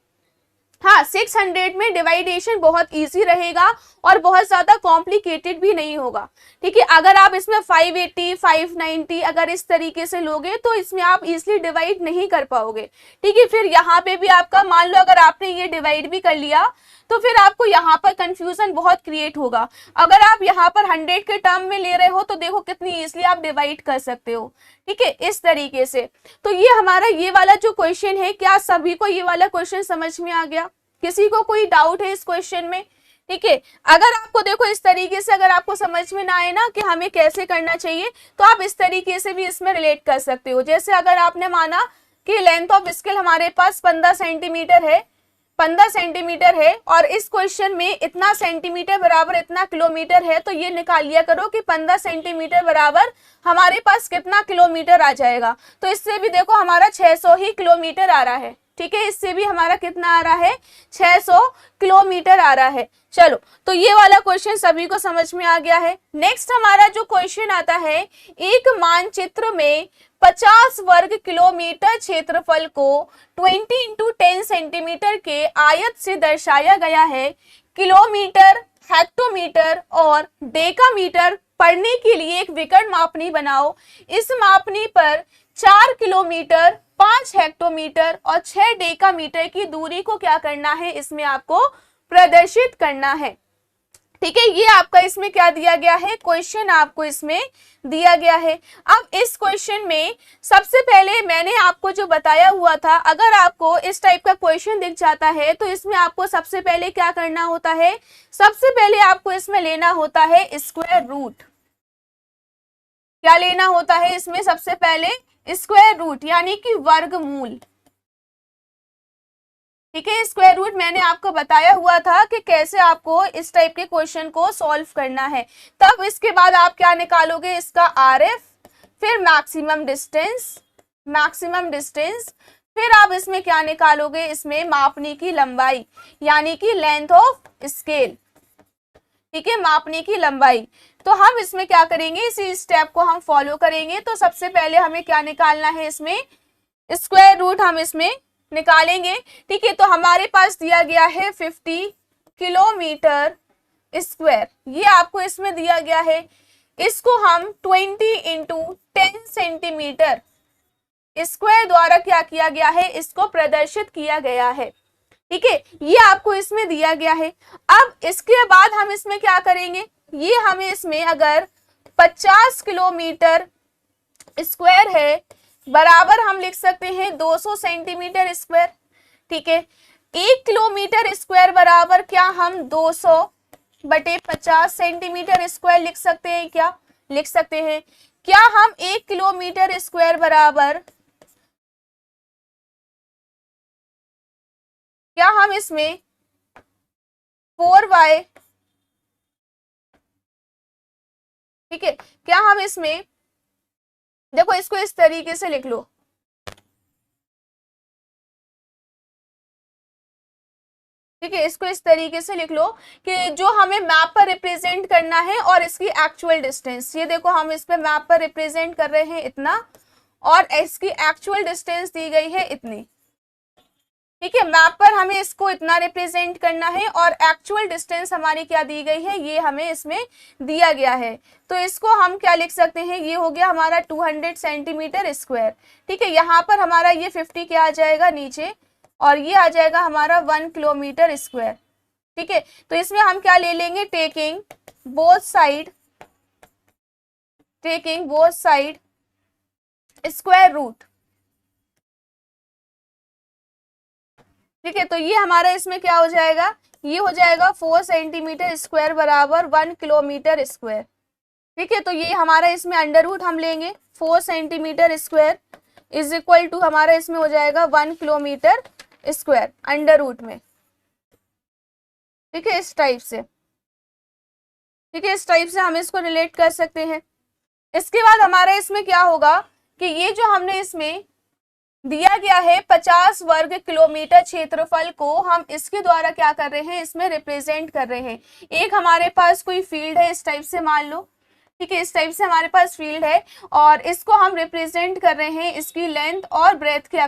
हाँ, 600 में डिवाइडेशन बहुत इजी रहेगा और बहुत ज्यादा कॉम्प्लिकेटेड भी नहीं होगा। ठीक है, अगर आप इसमें 580, 590 अगर इस तरीके से लोगे तो इसमें आप इजीली डिवाइड नहीं कर पाओगे। ठीक है, फिर यहाँ पे भी आपका मान लो अगर आपने ये डिवाइड भी कर लिया तो फिर आपको यहाँ पर कंफ्यूजन बहुत क्रिएट होगा। अगर आप यहाँ पर 100 के टर्म में ले रहे हो तो देखो कितनी इजीली आप डिवाइड कर सकते हो। ठीक है, इस तरीके से। तो ये हमारा ये वाला जो क्वेश्चन है, क्या सभी को ये वाला क्वेश्चन समझ में आ गया, किसी को कोई डाउट है इस क्वेश्चन में? ठीक है, अगर आपको देखो इस तरीके से अगर आपको समझ में ना आए ना कि हमें कैसे करना चाहिए, तो आप इस तरीके से भी इसमें रिलेट कर सकते हो। जैसे अगर आपने माना कि लेंथ ऑफ स्केल हमारे पास 15 सेंटीमीटर है, 15 सेंटीमीटर है और इस क्वेश्चन में इतना सेंटीमीटर बराबर इतना किलोमीटर है, तो ये निकाल लिया करो कि 15 सेंटीमीटर बराबर हमारे पास कितना किलोमीटर आ जाएगा। तो इससे भी देखो हमारा 600 ही किलोमीटर आ रहा है। ठीक है, इससे भी हमारा कितना आ रहा है, 600 किलोमीटर आ रहा है। चलो, तो ये वाला क्वेश्चन सभी को समझ में आ गया है। नेक्स्ट हमारा जो क्वेश्चन आता है, एक मानचित्र में 50 वर्ग किलोमीटर क्षेत्रफल को 20 × 10 सेंटीमीटर के आयत से दर्शाया गया है। किलोमीटर, हेक्टोमीटर और डेकामीटर पढ़ने के लिए एक विकर्ण मापनी बनाओ। इस मापनी पर 4 किलोमीटर, 5 हेक्टोमीटर और 6 डेकामीटर की दूरी को क्या करना है, इसमें आपको प्रदर्शित करना है। ठीक है, ये आपका इसमें क्या दिया गया है, क्वेश्चन आपको इसमें दिया गया है। अब इस क्वेश्चन में सबसे पहले मैंने आपको जो बताया हुआ था, अगर आपको इस टाइप का क्वेश्चन दिख जाता है तो इसमें आपको सबसे पहले क्या करना होता है, सबसे पहले आपको इसमें लेना होता है स्क्वायर रूट। क्या लेना होता है इसमें, सबसे पहले स्क्वायर रूट यानी कि वर्गमूल। ठीक है, स्क्वायर रूट मैंने आपको बताया हुआ था कि कैसे आपको इस टाइप के क्वेश्चन को सॉल्व करना है। तब इसके बाद आप क्या निकालोगे, इसका आरएफ, फिर मैक्सिमम डिस्टेंस, मैक्सिमम डिस्टेंस, फिर आप इसमें क्या निकालोगे, इसमें मापनी की लंबाई यानी कि लेंथ ऑफ स्केल। ठीक है, मापनी की लंबाई। तो हम इसमें क्या करेंगे, इसी स्टेप को हम फॉलो करेंगे। तो सबसे पहले हमें क्या निकालना है, इसमें स्क्वायर रूट हम इसमें निकालेंगे। ठीक है, तो हमारे पास दिया गया है 50 किलोमीटर स्क्वायर, ये आपको इसमें दिया गया है। इसको हम 20 × 10 सेंटीमीटर स्क्वायर द्वारा क्या किया गया है, इसको प्रदर्शित किया गया है। ठीक है, ये आपको इसमें दिया गया है। अब इसके बाद हम इसमें क्या करेंगे, ये हमें इसमें अगर 50 किलोमीटर स्क्वायर है बराबर हम लिख सकते हैं 200 सेंटीमीटर स्क्वायर। ठीक है, 1 किलोमीटर स्क्वायर बराबर क्या हम 200/50 सेंटीमीटर स्क्वायर लिख सकते हैं, क्या लिख सकते हैं? क्या हम 1 किलोमीटर स्क्वायर बराबर, क्या हम इसमें 4/100 ठीक है, क्या हम इसमें देखो इसको इस तरीके से लिख लो, ठीक है, इसको इस तरीके से लिख लो कि जो हमें मैप पर रिप्रेजेंट करना है और इसकी एक्चुअल डिस्टेंस, ये देखो हम इस पे मैप पर रिप्रेजेंट कर रहे हैं इतना, और इसकी एक्चुअल डिस्टेंस दी गई है इतनी। ठीक है, मैप पर हमें इसको इतना रिप्रेजेंट करना है और एक्चुअल डिस्टेंस हमारी क्या दी गई है, ये हमें इसमें दिया गया है। तो इसको हम क्या लिख सकते हैं, ये हो गया हमारा 200 सेंटीमीटर स्क्वायर। ठीक है, यहाँ पर हमारा ये 50 क्या आ जाएगा नीचे, और ये आ जाएगा हमारा 1 किलोमीटर स्क्वायर। ठीक है, तो इसमें हम क्या ले लेंगे, taking both side square root. ठीक है, तो ये हमारा इसमें क्या हो जाएगा, ये हो जाएगा 4 सेंटीमीटर स्क्वायर बराबर 1 किलोमीटर स्क्वायर। ठीक है, तो ये हमारा इसमें अंडर रूट हम लेंगे, 4 centimetre square is equal to हमारा इसमें हो जाएगा 1 किलोमीटर स्क्वायर अंडर रूट में। ठीक है, इस टाइप से, ठीक है, इस टाइप से हम इसको रिलेट कर सकते हैं। इसके बाद हमारा इसमें क्या होगा कि ये जो हमने इसमें दिया गया है 50 वर्ग किलोमीटर क्षेत्रफल को हम इसके द्वारा क्या कर रहे हैं, इसमें रिप्रेजेंट कर रहे हैं। एक हमारे पास कोई फील्ड है इस टाइप से मान लो, ठीक है, इस टाइप से हमारे पास फील्ड है और इसको हम रिप्रेजेंट कर रहे हैं इसकी लेंथ और ब्रेथ के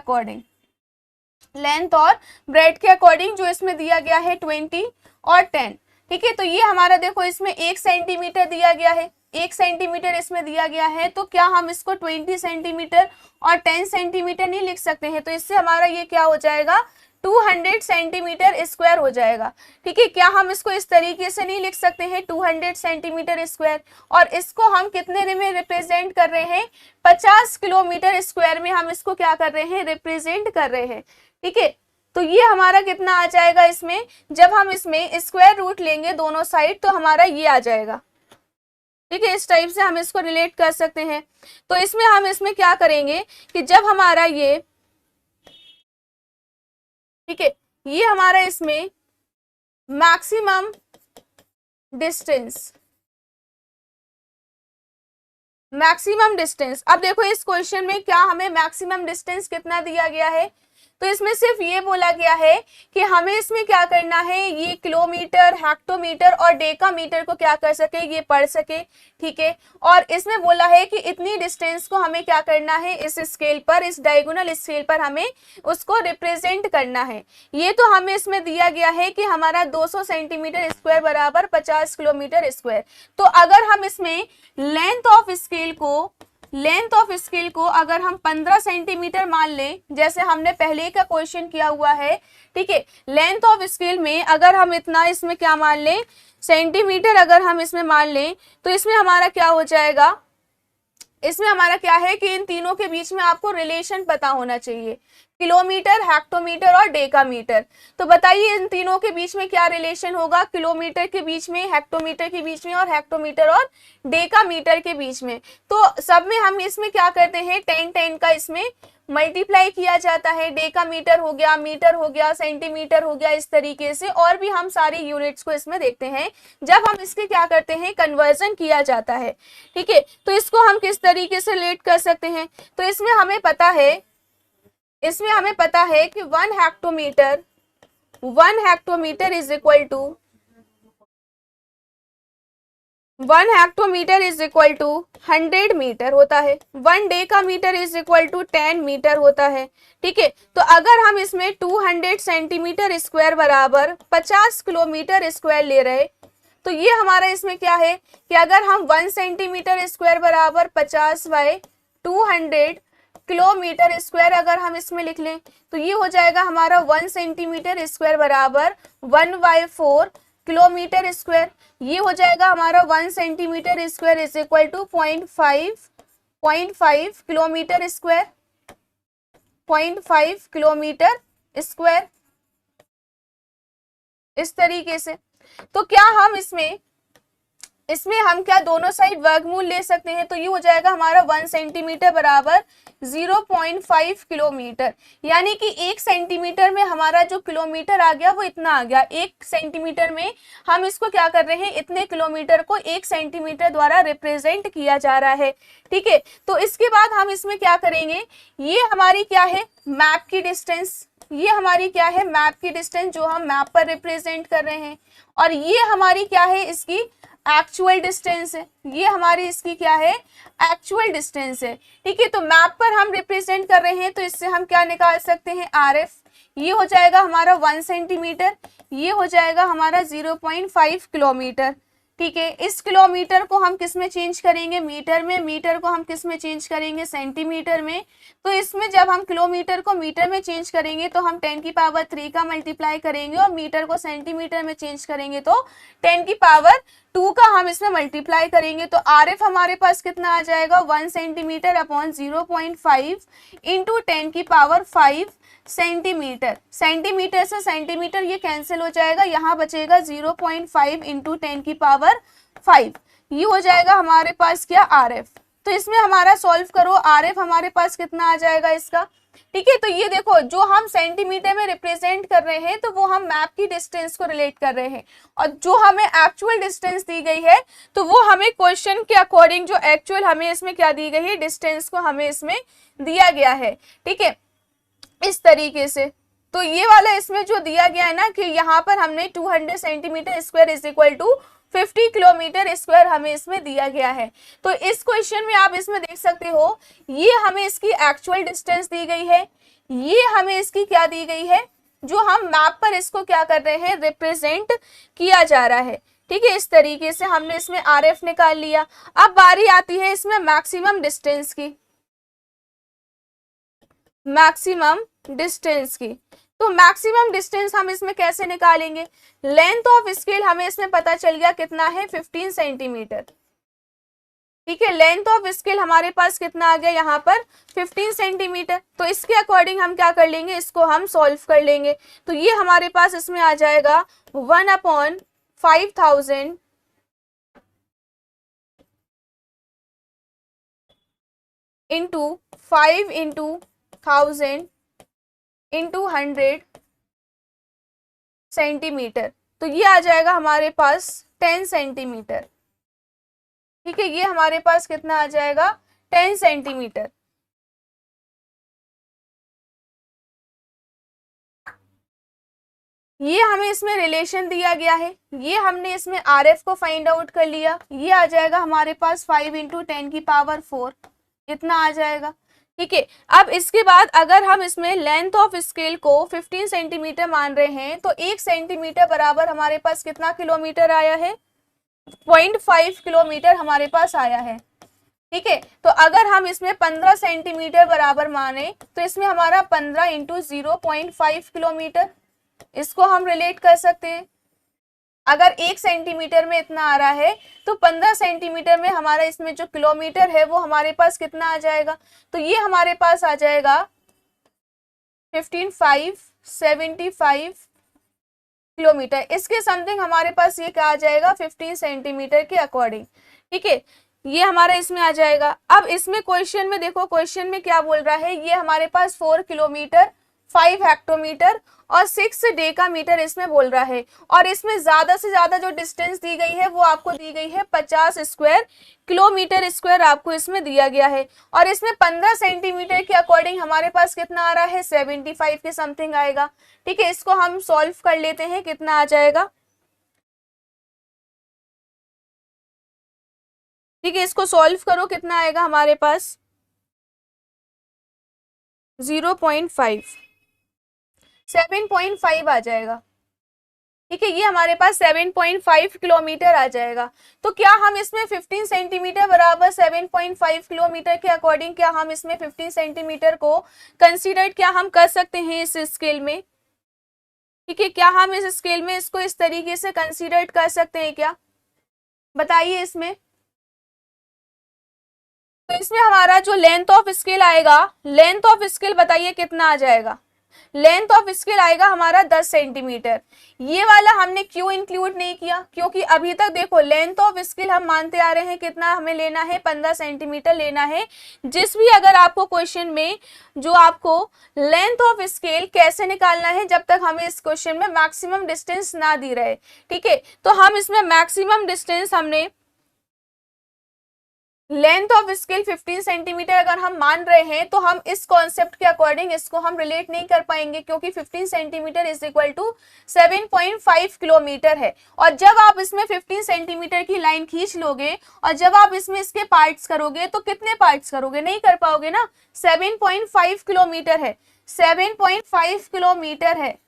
अकॉर्डिंग, जो इसमें दिया गया है 20 और 10। ठीक है, तो ये हमारा देखो इसमें 1 सेंटीमीटर दिया गया है, 1 सेंटीमीटर इसमें दिया गया है, तो क्या हम इसको 20 सेंटीमीटर और 10 सेंटीमीटर नहीं लिख सकते हैं, तो इससे हमारा ये क्या हो जाएगा 200 सेंटीमीटर स्क्वायर हो जाएगा। ठीक है, क्या हम इसको इस तरीके से नहीं लिख सकते हैं 200 सेंटीमीटर स्क्वायर, और इसको हम कितने में रिप्रेजेंट कर रहे हैं, 50 किलोमीटर स्क्वायर में हम इसको क्या कर रहे हैं, रिप्रेजेंट कर रहे हैं। ठीक है, तो ये हमारा कितना आ जाएगा इसमें, जब हम इसमें स्क्वायर रूट लेंगे दोनों साइड तो हमारा ये आ जाएगा। ठीक है, इस टाइप से हम इसको रिलेट कर सकते हैं। तो इसमें हम इसमें क्या करेंगे कि जब हमारा ये, ठीक है, ये हमारा इसमें मैक्सिमम डिस्टेंस, अब देखो इस क्वेश्चन में क्या हमें मैक्सिमम डिस्टेंस कितना दिया गया है, तो इसमें सिर्फ ये बोला गया है कि हमें इसमें क्या करना है, ये किलोमीटर, हेक्टोमीटर और डेकामीटर को क्या कर सके, ये पढ़ सके। ठीक है, और इसमें बोला है कि इतनी डिस्टेंस को हमें क्या करना है, इस स्केल पर, इस डायगोनल स्केल पर हमें उसको रिप्रेजेंट करना है। ये तो हमें इसमें दिया गया है कि हमारा 200 सेंटीमीटर स्क्वायर बराबर 50 किलोमीटर स्क्वायर। तो अगर हम इसमें लेंथ ऑफ स्केल को अगर हम 15 सेंटीमीटर मान लें, जैसे हमने पहले का क्वेश्चन किया हुआ है। ठीक है, लेंथ ऑफ स्केल में अगर हम इतना इसमें क्या मान लें, सेंटीमीटर अगर हम इसमें मान लें, तो इसमें हमारा क्या हो जाएगा, इसमें हमारा क्या है कि इन तीनों के बीच में आपको रिलेशन पता होना चाहिए, किलोमीटर, हेक्टोमीटर और डेकामीटर। तो बताइए इन तीनों के बीच में क्या रिलेशन होगा, किलोमीटर के बीच में, हेक्टोमीटर के बीच में और हेक्टोमीटर और डेकामीटर के बीच में। तो सब में हम इसमें क्या करते हैं, 10 का इसमें मल्टीप्लाई किया जाता है, डेकामीटर हो गया, मीटर हो गया, सेंटीमीटर हो गया, इस तरीके से और भी हम सारी यूनिट्स को इसमें देखते हैं जब हम इसके क्या करते हैं, कन्वर्जन किया जाता है। ठीक है, तो इसको हम किस तरीके से रिलेट कर सकते हैं, तो इसमें हमें पता है कि 1 hectometre is equal to 100 metre होता है, 1 decametre is equal to 10 metre होता है। ठीक है, तो अगर हम इसमें 200 सेंटीमीटर स्क्वायर बराबर 50 किलोमीटर स्क्वायर ले रहे, तो ये हमारा इसमें क्या है कि अगर हम 1 सेंटीमीटर स्क्वायर बराबर 50 बाय 200 किलोमीटर स्क्वायर अगर हम इसमें लिख लें, तो ये हो जाएगा हमारा 1 सेंटीमीटर स्क्वायर बराबर 1/4 किलोमीटर स्क्वायर। ये हो जाएगा हमारा 1 centimetre square is equal to 0.5 kilometre square, 0.5 kilometre square, इस तरीके से। तो क्या हम इसमें इसमें हम क्या दोनों साइड वर्गमूल ले सकते हैं, तो ये हो जाएगा हमारा 1 सेंटीमीटर बराबर 0.5 किलोमीटर, यानी कि 1 सेंटीमीटर में हमारा जो किलोमीटर आ गया वो इतना आ गया। 1 सेंटीमीटर में हम इसको क्या कर रहे हैं, इतने किलोमीटर को 1 सेंटीमीटर द्वारा रिप्रेजेंट किया जा रहा है। ठीक है, तो इसके बाद हम इसमें क्या करेंगे, ये हमारी क्या है मैप की डिस्टेंस, ये हमारी क्या है मैप की डिस्टेंस जो हम मैप पर रिप्रेजेंट कर रहे हैं, और ये हमारी क्या है इसकी एक्चुअल डिस्टेंस है, ये हमारी इसकी क्या है एक्चुअल डिस्टेंस है। ठीक है, तो मैप पर हम रिप्रेजेंट कर रहे हैं, तो इससे हम क्या निकाल सकते हैं RF, ये हो जाएगा हमारा 1 सेंटीमीटर, ये हो जाएगा हमारा 0.5 किलोमीटर। ठीक है, इस किलोमीटर को हम किस में चेंज करेंगे, मीटर में, मीटर को हम किस में चेंज करेंगे, सेंटीमीटर में। तो इसमें जब हम किलोमीटर को मीटर में चेंज करेंगे तो हम 10 की पावर 3 का मल्टीप्लाई करेंगे, और मीटर को सेंटीमीटर में चेंज करेंगे तो 10 की पावर 2 का हम इसमें मल्टीप्लाई करेंगे। तो RF हमारे पास कितना आ जाएगा, 1 सेंटीमीटर अपॉन 0.5 इंटू 10 की पावर 5 सेंटीमीटर। सेंटीमीटर से सेंटीमीटर ये कैंसिल हो जाएगा, यहाँ बचेगा 0.5 इंटू 10 की पावर 5, ये हो जाएगा हमारे पास क्या RF। तो इसमें हमारा सॉल्व करो, RF हमारे पास कितना आ जाएगा इसका। ठीक है, तो ये देखो जो हम सेंटीमीटर में रिप्रेजेंट कर रहे हैं तो वो हम मैप की डिस्टेंस को रिलेट कर रहे हैं, और जो हमें एक्चुअल डिस्टेंस दी गई है तो वो हमें क्वेश्चन के अकॉर्डिंग जो एक्चुअल हमें इसमें क्या दी गई है, डिस्टेंस को हमें इसमें दिया गया है। ठीक है, इस तरीके से। तो ये वाला इसमें जो दिया गया है ना कि यहाँ पर हमने 200 centimetre square is equal to 50 kilometre square हमें इसमें दिया गया है। तो इस क्वेश्चन में आप इसमें देख सकते हो, ये हमें इसकी एक्चुअल डिस्टेंस दी गई है, ये हमें इसकी क्या दी गई है, जो हम मैप पर इसको क्या कर रहे हैं, रिप्रेजेंट किया जा रहा है। ठीक है, इस तरीके से हमने इसमें RF निकाल लिया। अब बारी आती है इसमें मैक्सिमम डिस्टेंस की, मैक्सिमम डिस्टेंस की। तो मैक्सिमम डिस्टेंस हम इसमें कैसे निकालेंगे, लेंथ ऑफ स्केल हमें इसमें पता चल गया कितना है, 15 सेंटीमीटर। ठीक है, लेंथ ऑफ स्केल हमारे पास कितना आ गया यहाँ पर 15 सेंटीमीटर। तो इसके अकॉर्डिंग हम क्या कर लेंगे, इसको हम सॉल्व कर लेंगे। तो ये हमारे पास इसमें आ जाएगा 1/5000 इंटू 5 इंटू 1000 इंटू 100 सेंटीमीटर। तो ये आ जाएगा हमारे पास 10 सेंटीमीटर। ठीक है, ये हमारे पास कितना आ जाएगा 10 सेंटीमीटर। ये हमें इसमें रिलेशन दिया गया है, ये हमने इसमें RF को फाइंड आउट कर लिया, ये आ जाएगा हमारे पास 5 इंटू 10 की पावर 4, इतना आ जाएगा। ठीक है, अब इसके बाद अगर हम इसमें लेंथ ऑफ स्केल को 15 सेंटीमीटर मान रहे हैं तो 1 सेंटीमीटर बराबर हमारे पास कितना किलोमीटर आया है, 0.5 किलोमीटर हमारे पास आया है। ठीक है, तो अगर हम इसमें 15 सेंटीमीटर बराबर माने तो इसमें हमारा 15 इंटू 0.5 किलोमीटर, इसको हम रिलेट कर सकते हैं। अगर 1 सेंटीमीटर में इतना आ रहा है तो 15 सेंटीमीटर में हमारा इसमें जो किलोमीटर है वो हमारे पास कितना आ जाएगा, तो ये हमारे पास आ जाएगा 15,575 किलोमीटर। इसके समथिंग हमारे पास ये क्या आ जाएगा 15 सेंटीमीटर के अकॉर्डिंग। ठीक है, ये हमारा इसमें आ जाएगा। अब इसमें क्वेश्चन में देखो, क्वेश्चन में क्या बोल रहा है, ये हमारे पास 4 किलोमीटर 5 हेक्टोमीटर और 6 डेकामीटर इसमें बोल रहा है, और इसमें ज्यादा से ज्यादा जो डिस्टेंस दी गई है वो आपको दी गई है 50 स्क्वायर किलोमीटर स्क्वायर आपको इसमें दिया गया है, और इसमें 15 सेंटीमीटर के अकॉर्डिंग हमारे पास कितना आ रहा है 75 के समथिंग आएगा। ठीक है, इसको हम सॉल्व कर लेते हैं, कितना आ जाएगा। ठीक है, इसको सॉल्व करो, कितना आएगा हमारे पास 0.5 7.5 आ जाएगा। ठीक है, ये हमारे पास 7.5 किलोमीटर आ जाएगा। तो क्या हम इसमें 15 सेंटीमीटर बराबर 7.5 किलोमीटर के अकॉर्डिंग क्या हम इसमें 15 सेंटीमीटर को कंसीडर क्या हम कर सकते हैं इस स्केल में। ठीक है, क्या हम इस स्केल में इसको इस तरीके से कंसीडर कर सकते हैं क्या, बताइए इसमें। तो इसमें हमारा जो लेंथ ऑफ स्केल आएगा, लेंथ ऑफ स्केल बताइए कितना आ जाएगा, लेंथ ऑफ स्केल आएगा हमारा 10 सेंटीमीटर। ये वाला हमने क्यों इंक्लूड नहीं किया, क्योंकि अभी तक देखो लेंथ ऑफ स्केल हम मानते आ रहे हैं कितना हमें लेना है, 15 सेंटीमीटर लेना है। जिस भी अगर आपको क्वेश्चन में जो आपको लेंथ ऑफ स्केल कैसे निकालना है, जब तक हमें इस क्वेश्चन में मैक्सिमम डिस्टेंस ना दी रहे, ठीक है, तो हम इसमें मैक्सिमम डिस्टेंस हमने लेंथ ऑफ स्केल 15 सेंटीमीटर अगर हम मान रहे हैं, तो हम इस कॉन्सेप्ट के अकॉर्डिंग इसको हम रिलेट नहीं कर पाएंगे, क्योंकि 15 centimetre is equal to 7.5 kilometre है। और जब आप इसमें 15 सेंटीमीटर की लाइन खींच लोगे और जब आप इसमें इसके पार्ट्स करोगे तो कितने पार्ट्स करोगे, नहीं कर पाओगे ना। 7.5 किलोमीटर है, 7.5 किलोमीटर है,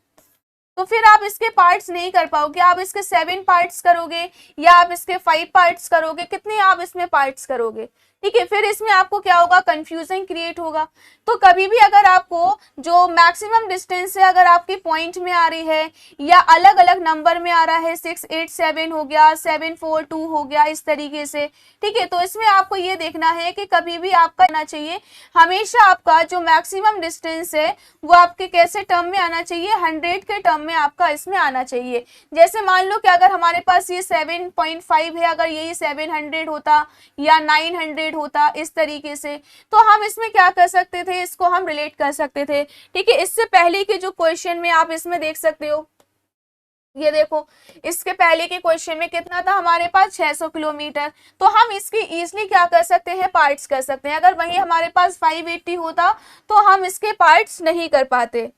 तो फिर आप इसके पार्ट्स नहीं कर पाओगे। आप इसके 7 पार्ट्स करोगे या आप इसके 5 पार्ट्स करोगे, कितने आप इसमें पार्ट्स करोगे, ठीक है। फिर इसमें आपको क्या होगा, कंफ्यूजन क्रिएट होगा। तो कभी भी अगर आपको जो मैक्सिमम डिस्टेंस है अगर आपकी पॉइंट में आ रही है या अलग अलग नंबर में आ रहा है, 687 हो गया, 742 हो गया, इस तरीके से, ठीक है, तो इसमें आपको ये देखना है कि कभी भी आपका आना चाहिए, हमेशा आपका जो मैक्सिमम डिस्टेंस है वो आपके कैसे टर्म में आना चाहिए, 100 के टर्म में आपका इसमें आना चाहिए। जैसे मान लो कि अगर हमारे पास ये 7.5 है, अगर यही 700 होता या 900 होता, इस तरीके से, तो हम इसमें क्या कर सकते थे, इसको हम रिलेट कर सकते थे, ठीक है। इससे पहले के जो क्वेश्चन में आप इसमें देख सकते हो, ये देखो इसके पहले के क्वेश्चन में कितना था हमारे पास, 600 किलोमीटर। तो हम इसकी इजीली क्या कर सकते हैं, पार्ट्स कर सकते हैं। अगर वही हमारे पास 580 होता तो हम इसके पार्ट्स नहीं कर पाते,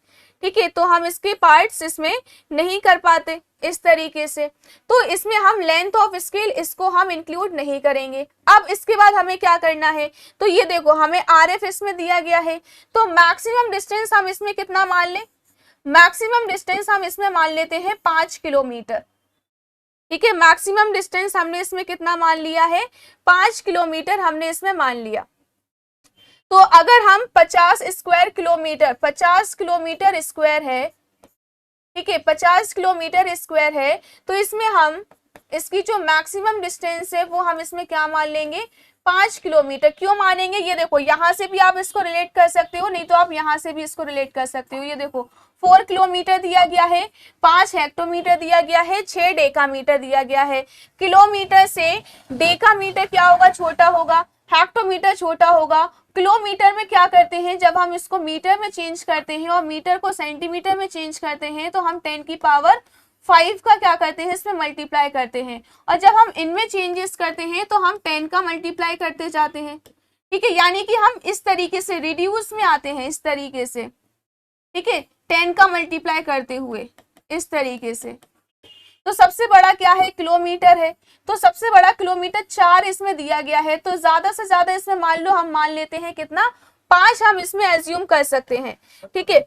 ठीक है, तो हम इसके पार्ट्स इसमें नहीं कर पाते इस तरीके से। तो इसमें हम लेंथ ऑफ स्केल इसको हम इंक्लूड नहीं करेंगे। अब इसके बाद हमें क्या करना है, तो ये देखो हमें आरएफ इसमें दिया गया है, तो मैक्सिमम डिस्टेंस हम इसमें कितना मान लें, मैक्सिमम डिस्टेंस हम इसमें मान लेते हैं 5 किलोमीटर, ठीक है। मैक्सिमम डिस्टेंस हमने इसमें कितना मान लिया है, 5 किलोमीटर हमने इसमें मान लिया। तो अगर हम 50 स्क्वायर किलोमीटर, 50 किलोमीटर स्क्वायर है, ठीक है, 50 किलोमीटर स्क्वायर है, तो इसमें हम इसकी जो मैक्सिमम डिस्टेंस है वो हम इसमें क्या मान लेंगे, 5 किलोमीटर। क्यों मानेंगे, ये देखो यहां से भी आप इसको रिलेट कर सकते हो, नहीं तो आप यहां से भी इसको रिलेट कर सकते हो। ये देखो 4 किलोमीटर दिया गया है, 5 हेक्टोमीटर दिया गया है, 6 डेकामीटर दिया गया है। किलोमीटर से डेकामीटर क्या होगा, छोटा होगा, हेक्टोमीटर छोटा होगा। किलोमीटर में क्या करते हैं, जब हम इसको मीटर में चेंज करते हैं और मीटर को सेंटीमीटर में चेंज करते हैं, तो हम 10 की पावर 5 का क्या करते हैं, इसमें मल्टीप्लाई करते हैं। और जब हम इनमें चेंजेस करते हैं तो हम 10 का मल्टीप्लाई करते जाते हैं, ठीक है। यानी कि हम इस तरीके से रिड्यूस में आते हैं, इस तरीके से, ठीक है, 10 का मल्टीप्लाई करते हुए इस तरीके से। तो सबसे बड़ा क्या है, किलोमीटर है, तो सबसे बड़ा किलोमीटर 4 इसमें दिया गया है। तो ज्यादा से ज्यादा इसमें मान लो हम मान लेते हैं कितना, 5 हम इसमें एज्यूम कर सकते हैं, ठीक है।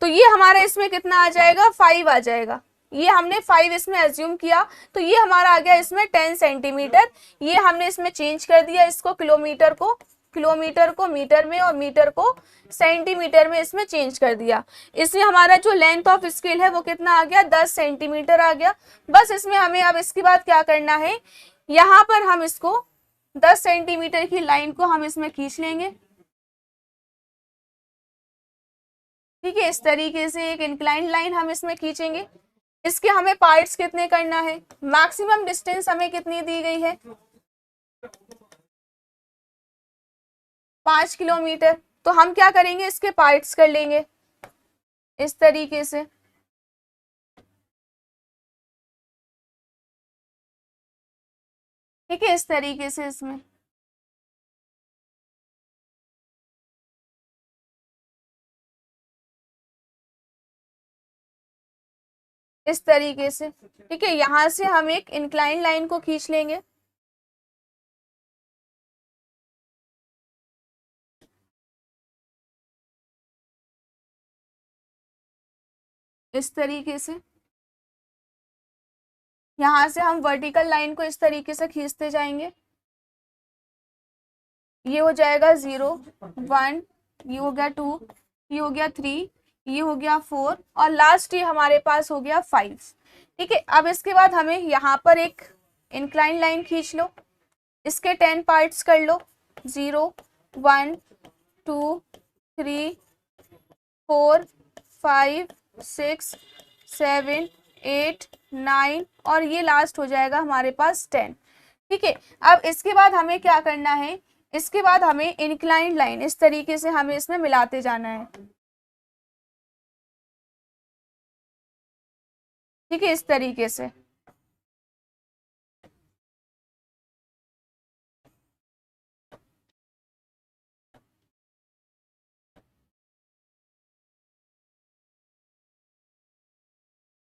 तो ये हमारा इसमें कितना आ जाएगा, 5 आ जाएगा। ये हमने 5 इसमें एज्यूम किया, तो ये हमारा आ गया इसमें 10 सेंटीमीटर। ये हमने इसमें चेंज कर दिया इसको, किलोमीटर को मीटर में और मीटर को सेंटीमीटर में इसमें चेंज कर दिया। इसमें हमारा जो लेंथ ऑफ स्केल है वो कितना आ गया, 10 सेंटीमीटर आ गया। बस इसमें हमें अब इसके बाद क्या करना है, यहाँ पर हम इसको 10 सेंटीमीटर की लाइन को हम इसमें खींच लेंगे, ठीक है। इस तरीके से एक इंक्लाइन लाइन हम इसमें खींचेंगे। इसके हमें पार्ट्स कितने करना है, मैक्सिमम डिस्टेंस हमें कितनी दी गई है, 5 किलोमीटर। तो हम क्या करेंगे, इसके पार्ट्स कर लेंगे इस तरीके से, ठीक है, इस तरीके से इसमें इस तरीके से, ठीक है। यहां से हम एक इंक्लाइन लाइन को खींच लेंगे, इस तरीके से। यहां से हम वर्टिकल लाइन को इस तरीके से खींचते जाएंगे। ये हो जाएगा 0, 1, ये हो गया 2, ये हो गया 3, ये हो गया 4 और लास्ट ये हमारे पास हो गया 5, ठीक है। अब इसके बाद हमें यहाँ पर एक इंक्लाइन लाइन खींच लो, इसके 10 पार्ट्स कर लो, 0, 1, 2, 3, 4, 5 6 7 8 9 और ये लास्ट हो जाएगा हमारे पास 10। ठीक है, अब इसके बाद हमें क्या करना है, इसके बाद हमें इंक्लाइंड लाइन इस तरीके से हमें इसमें मिलाते जाना है। ठीक है, इस तरीके से।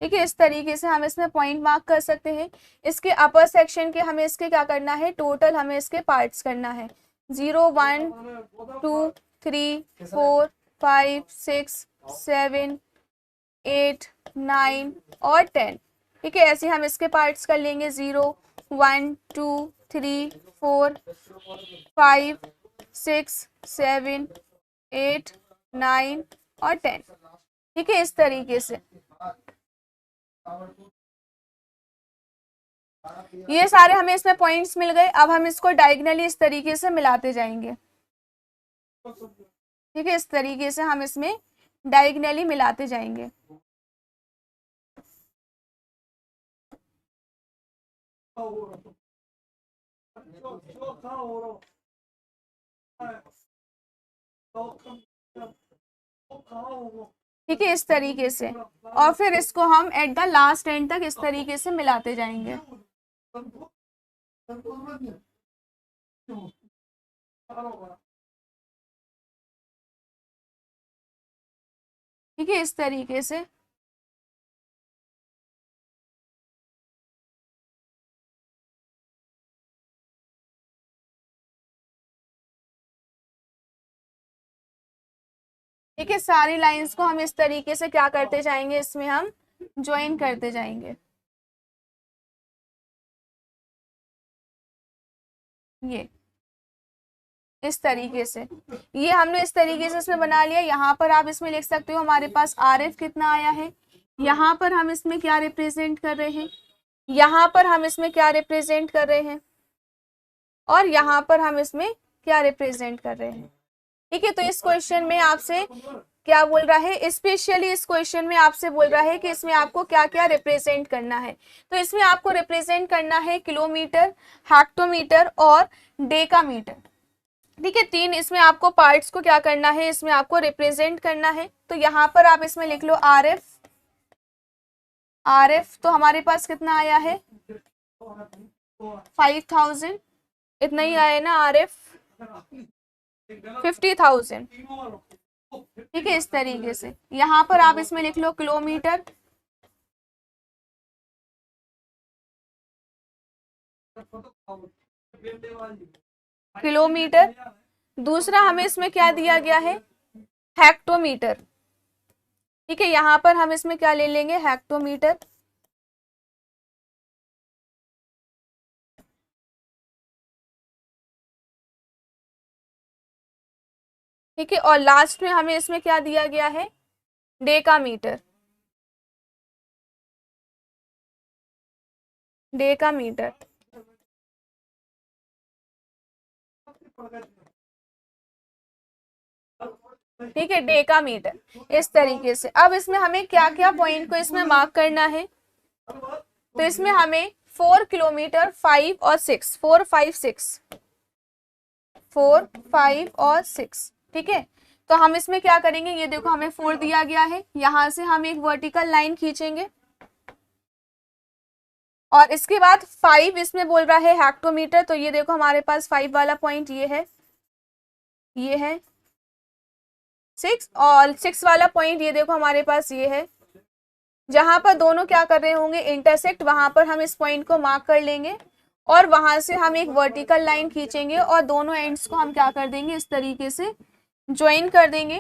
ठीक है, इस तरीके से हम इसमें पॉइंट मार्क कर सकते हैं। इसके अपर सेक्शन के हमें इसके क्या करना है, टोटल हमें इसके पार्ट्स करना है। 0 1 2 3 4 5 6 7 8 9 और 10। ठीक है, ऐसे हम इसके पार्ट्स कर लेंगे। 0 1 2 3 4 5 6 7 8 9 और 10। ठीक है, इस तरीके से ये सारे हमें इसमें पॉइंट्स मिल गए। अब हम इसको डायगोनली इस तरीके से मिलाते जाएंगे। ठीक है, इस तरीके से हम इसमें डायगोनली मिलाते जाएंगे। ठीक है, इस तरीके से, और फिर इसको हम एट द लास्ट एंड तक इस तरीके से मिलाते जाएंगे। ठीक है, इस तरीके से। ठीक है, सारी लाइंस को हम इस तरीके से क्या करते जाएंगे, इसमें हम ज्वाइन करते जाएंगे। ये इस तरीके से, ये हमने इस तरीके से इसमें बना लिया। यहाँ पर आप इसमें लिख सकते हो हमारे पास RF कितना आया है। यहाँ पर हम इसमें क्या रिप्रेजेंट कर रहे हैं, यहाँ पर हम इसमें क्या रिप्रेजेंट कर रहे हैं, और यहाँ पर हम इसमें क्या रिप्रेजेंट कर रहे हैं। ठीक है, तो इस क्वेश्चन में आपसे क्या बोल रहा है, स्पेशली इस क्वेश्चन में आपसे बोल रहा है कि इसमें आपको क्या क्या रिप्रेजेंट करना है। तो इसमें आपको रिप्रेजेंट करना है किलोमीटर, हेक्टोमीटर और डेकामीटर। ठीक है, 3 इसमें आपको पार्ट्स को क्या करना है, इसमें आपको रिप्रेजेंट करना है। तो यहाँ पर आप इसमें लिख लो RF तो हमारे पास कितना आया है 5000, इतना ही आया ना। RF 50,000। ठीक है, इस तरीके से। यहाँ पर आप इसमें लिख लो किलोमीटर, किलोमीटर। दूसरा हमें इसमें क्या दिया गया है, हेक्टोमीटर। ठीक है, यहाँ पर हम इसमें क्या ले लेंगे, हेक्टोमीटर। ठीक है, और लास्ट में हमें इसमें क्या दिया गया है, डेकामीटर। डेकामीटर। ठीक है, डेकामीटर, इस तरीके से। अब इसमें हमें क्या क्या पॉइंट को इसमें मार्क करना है, तो इसमें हमें 4 किलोमीटर 5 और 6, 4 5 6, 4 5 और 6। ठीक है, तो हम इसमें क्या करेंगे, ये देखो हमें 4 दिया गया है, यहां से हम एक वर्टिकल लाइन खींचेंगे, और इसके बाद 5 इसमें बोल रहा है हेक्टोमीटर। तो ये देखो हमारे पास 5 वाला पॉइंट ये है 6, और 6 वाला पॉइंट ये देखो हमारे पास ये है। जहां पर दोनों क्या कर रहे होंगे, इंटरसेक्ट, वहां पर हम इस पॉइंट को मार्क कर लेंगे, और वहां से हम एक वर्टिकल लाइन खींचेंगे, और दोनों एंड्स को हम क्या कर देंगे, इस तरीके से ज्वाइन कर देंगे।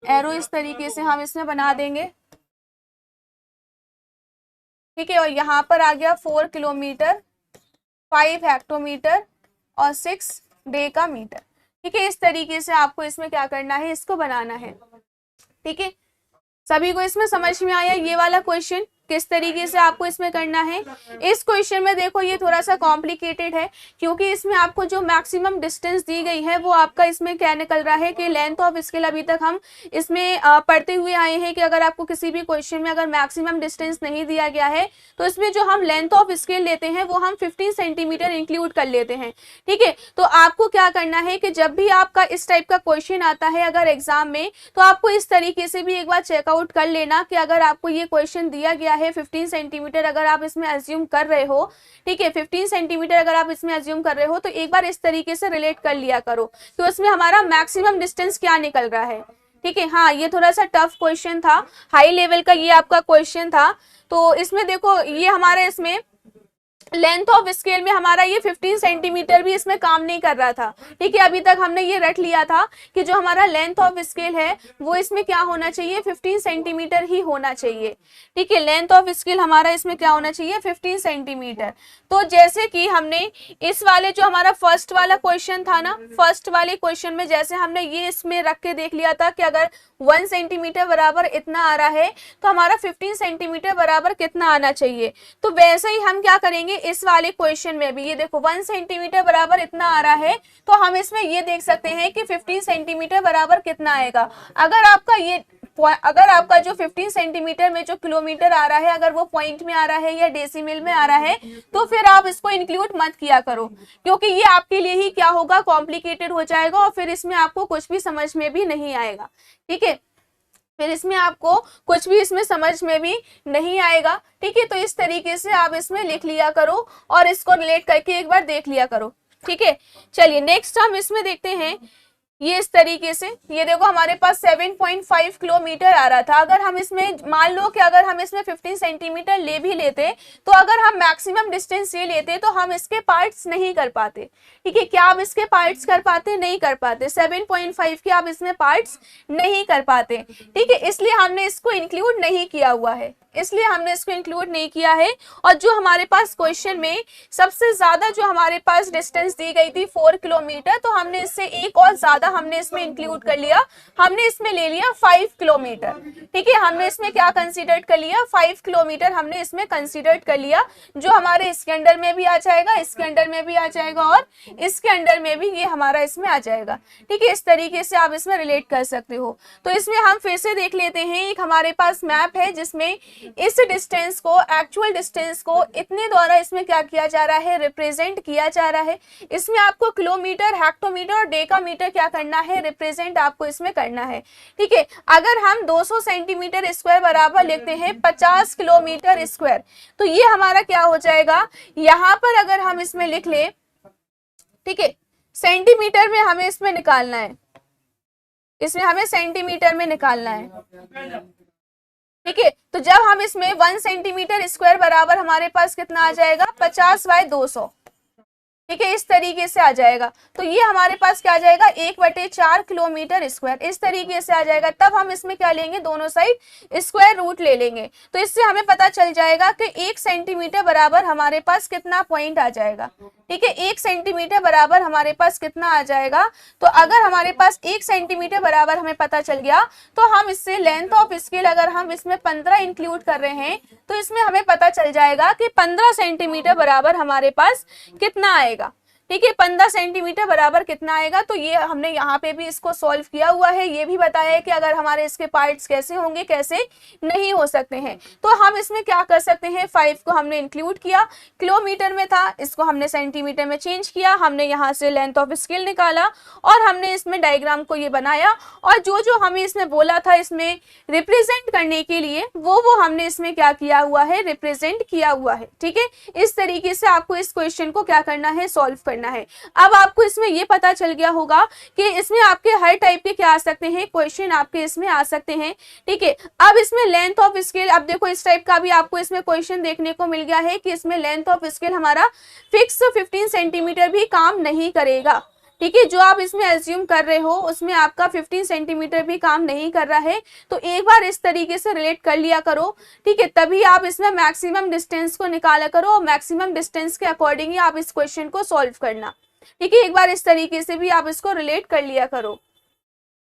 एरो इस तरीके से हम इसमें बना देंगे। ठीक है, और यहाँ पर आ गया 4 किलोमीटर 5 हेक्टोमीटर और 6 डेकामीटर। ठीक है, इस तरीके से आपको इसमें क्या करना है, इसको बनाना है। ठीक है, सभी को इसमें समझ में आया ये वाला क्वेश्चन। किस तरीके से आपको इसमें करना है। इस क्वेश्चन में देखो ये थोड़ा सा कॉम्प्लिकेटेड है, क्योंकि इसमें आपको जो मैक्सिमम डिस्टेंस दी गई है वो आपका इसमें क्या निकल रहा है कि लेंथ ऑफ स्केल। अभी तक हम इसमें पढ़ते हुए आए हैं कि अगर आपको किसी भी क्वेश्चन में अगर मैक्सिमम डिस्टेंस नहीं दिया गया है तो इसमें जो हम लेंथ ऑफ स्केल लेते हैं वो हम 15 सेंटीमीटर इंक्लूड कर लेते हैं। ठीक है, तो आपको क्या करना है कि जब भी आपका इस टाइप का क्वेश्चन आता है अगर एग्जाम में, तो आपको इस तरीके से भी एक बार चेकआउट कर लेना कि अगर आपको ये क्वेश्चन दिया गया है 15 सेंटीमीटर अगर आप इसमें अज्यूम कर रहे हो, ठीक है, 15 सेंटीमीटर अगर आप इसमें अज्यूम कर रहे हो तो एक बार इस तरीके से रिलेट कर लिया करो कि उसमें हमारा मैक्सिमम डिस्टेंस क्या निकल रहा है। ठीक है, हाँ ये थोड़ा सा टफ क्वेश्चन था, हाई लेवल का ये आपका क्वेश्चन था। तो इसमें देखो ये हमारे इसमें लेंथ ऑफ स्केल में हमारा ये 15 सेंटीमीटर भी इसमें काम नहीं कर रहा था। ठीक है, अभी तक हमने ये रट लिया था कि जो हमारा लेंथ ऑफ स्केल है वो इसमें क्या होना चाहिए, 15 सेंटीमीटर ही होना चाहिए। ठीक है, लेंथ ऑफ स्केल हमारा इसमें क्या होना चाहिए, 15 सेंटीमीटर। तो जैसे कि हमने इस वाले जो हमारा फर्स्ट वाला क्वेश्चन था ना, फर्स्ट वाले क्वेश्चन में जैसे हमने ये इसमें रख के देख लिया था कि अगर 1 सेंटीमीटर बराबर इतना आ रहा है तो हमारा 15 सेंटीमीटर बराबर कितना आना चाहिए। तो वैसे ही हम क्या करेंगे इस वाले क्वेश्चन में भी, ये देखो 1 सेंटीमीटर बराबर इतना आ रहा है तो हम इसमें ये देख सकते हैं कि 15 सेंटीमीटर बराबर कितना आएगा। अगर आपका जो 15 सेंटीमीटर में जो किलोमीटर आ रहा है अगर वो पॉइंट में आ रहा है या डेसिमल में आ रहा है तो फिर आप इसको इंक्लूड मत किया करो, क्योंकि ये आपके लिए ही क्या होगा, कॉम्प्लिकेटेड हो जाएगा और फिर इसमें आपको कुछ भी समझ में भी नहीं आएगा। ठीक है, फिर इसमें आपको कुछ भी इसमें समझ में भी नहीं आएगा। ठीक है, तो इस तरीके से आप इसमें लिख लिया करो और इसको रिलेट करके एक बार देख लिया करो। ठीक है, चलिए नेक्स्ट हम इसमें देखते हैं। ये इस तरीके से ये देखो हमारे पास 7.5 किलोमीटर आ रहा था। अगर हम इसमें मान लो कि अगर हम इसमें 15 सेंटीमीटर ले भी लेते तो अगर हम मैक्सिमम डिस्टेंस ये लेते तो हम इसके पार्ट्स नहीं कर पाते। ठीक है, क्या आप इसके पार्ट्स कर पाते, नहीं कर पाते, 7.5 के आप इसमें पार्ट्स नहीं कर पाते। ठीक है, इसलिए हमने इसको इंक्लूड नहीं किया हुआ है, इसलिए हमने इसको इंक्लूड नहीं किया है। और जो हमारे पास क्वेश्चन में सबसे ज्यादा जो हमारे पास डिस्टेंस दी गई थी 4 किलोमीटर, तो हमने इससे एक और ज्यादा हमने इसमें इंक्लूड कर लिया, हमने इसमें ले लिया 5 किलोमीटर। ठीक है, हमने इसमें क्या कंसीडर कर लिया, 5 किलोमीटर हमने इसमें कंसीडर कर लिया, जो हमारे इसके अंडर में भी आ जाएगा, इसके अंडर में भी आ जाएगा और इसके अंडर में भी ये हमारा इसमें आ जाएगा। ठीक है, इस तरीके से आप इसमें रिलेट कर सकते हो। तो इसमें हम फिर से देख लेते हैं, एक हमारे पास मैप है जिसमें इस डिस्टेंस को, एक्चुअल डिस्टेंस को इतने द्वारा इसमें क्या किया जा रहा है, रिप्रेजेंट किया जा रहा है। इसमें आपको किलोमीटर, हेक्टोमीटर और डेकामीटर क्या करना है, रिप्रेजेंट आपको इसमें करना है। ठीक है, अगर हम 200 सेंटीमीटर स्क्वायर बराबर लिखते हैं 50 किलोमीटर स्क्वायर, तो ये हमारा क्या हो जाएगा, यहाँ पर अगर हम इसमें लिख ले, ठीक है, सेंटीमीटर में हमें इसमें निकालना है, इसमें हमें सेंटीमीटर में निकालना है। ठीक है, तो जब हम इसमें 1 सेंटीमीटर स्क्वायर बराबर हमारे पास कितना आ जाएगा, 50/200। ठीक है, इस तरीके से आ जाएगा। तो ये हमारे पास क्या आ जाएगा, 1/4 किलोमीटर स्क्वायर, इस तरीके से आ जाएगा। तब हम इसमें क्या लेंगे, दोनों साइड स्क्वायर रूट ले लेंगे, तो इससे हमें पता चल जाएगा कि 1 सेंटीमीटर बराबर हमारे पास कितना पॉइंट आ जाएगा। ठीक है, 1 सेंटीमीटर बराबर हमारे पास कितना आ जाएगा। तो अगर हमारे पास 1 सेंटीमीटर बराबर हमें पता चल गया तो हम इससे लेंथ ऑफ स्केल अगर हम इसमें 15 इंक्लूड कर रहे हैं तो इसमें हमें पता चल जाएगा कि 15 सेंटीमीटर बराबर हमारे पास कितना आएगा। ठीक है, 15 सेंटीमीटर बराबर कितना आएगा। तो ये हमने यहाँ पे भी इसको सॉल्व किया हुआ है, ये भी बताया है कि अगर हमारे इसके पार्ट्स कैसे होंगे, कैसे नहीं हो सकते हैं। तो हम इसमें क्या कर सकते हैं, 5 को हमने इंक्लूड किया, किलोमीटर में था, इसको हमने सेंटीमीटर में चेंज किया, हमने यहाँ से लेंथ ऑफ स्केल निकाला और हमने इसमें डायग्राम को ये बनाया और जो जो हमें इसमें बोला था इसमें रिप्रेजेंट करने के लिए वो हमने इसमें क्या किया हुआ है, रिप्रेजेंट किया हुआ है। ठीक है, इस तरीके से आपको इस क्वेश्चन को क्या करना है, सॉल्व करना है। अब आपको इसमें ये पता चल गया होगा कि इसमें आपके हर टाइप के क्या आ सकते हैं, क्वेश्चन आपके इसमें आ सकते हैं। ठीक है, अब इसमें लेंथ ऑफ स्केल, अब देखो इस टाइप का भी आपको इसमें क्वेश्चन देखने को मिल गया है कि इसमें लेंथ ऑफ स्केल हमारा फिक्स 15 सेंटीमीटर भी काम नहीं करेगा। ठीक है, जो आप इसमें एज्यूम कर रहे हो उसमें आपका 15 सेंटीमीटर भी काम नहीं कर रहा है। तो एक बार इस तरीके से रिलेट कर लिया करो। ठीक है, तभी आप इसमें मैक्सिमम डिस्टेंस को निकाला करो और मैक्सिमम डिस्टेंस के अकॉर्डिंग ही आप इस क्वेश्चन को सॉल्व करना। ठीक है, एक बार इस तरीके से भी आप इसको रिलेट कर लिया करो,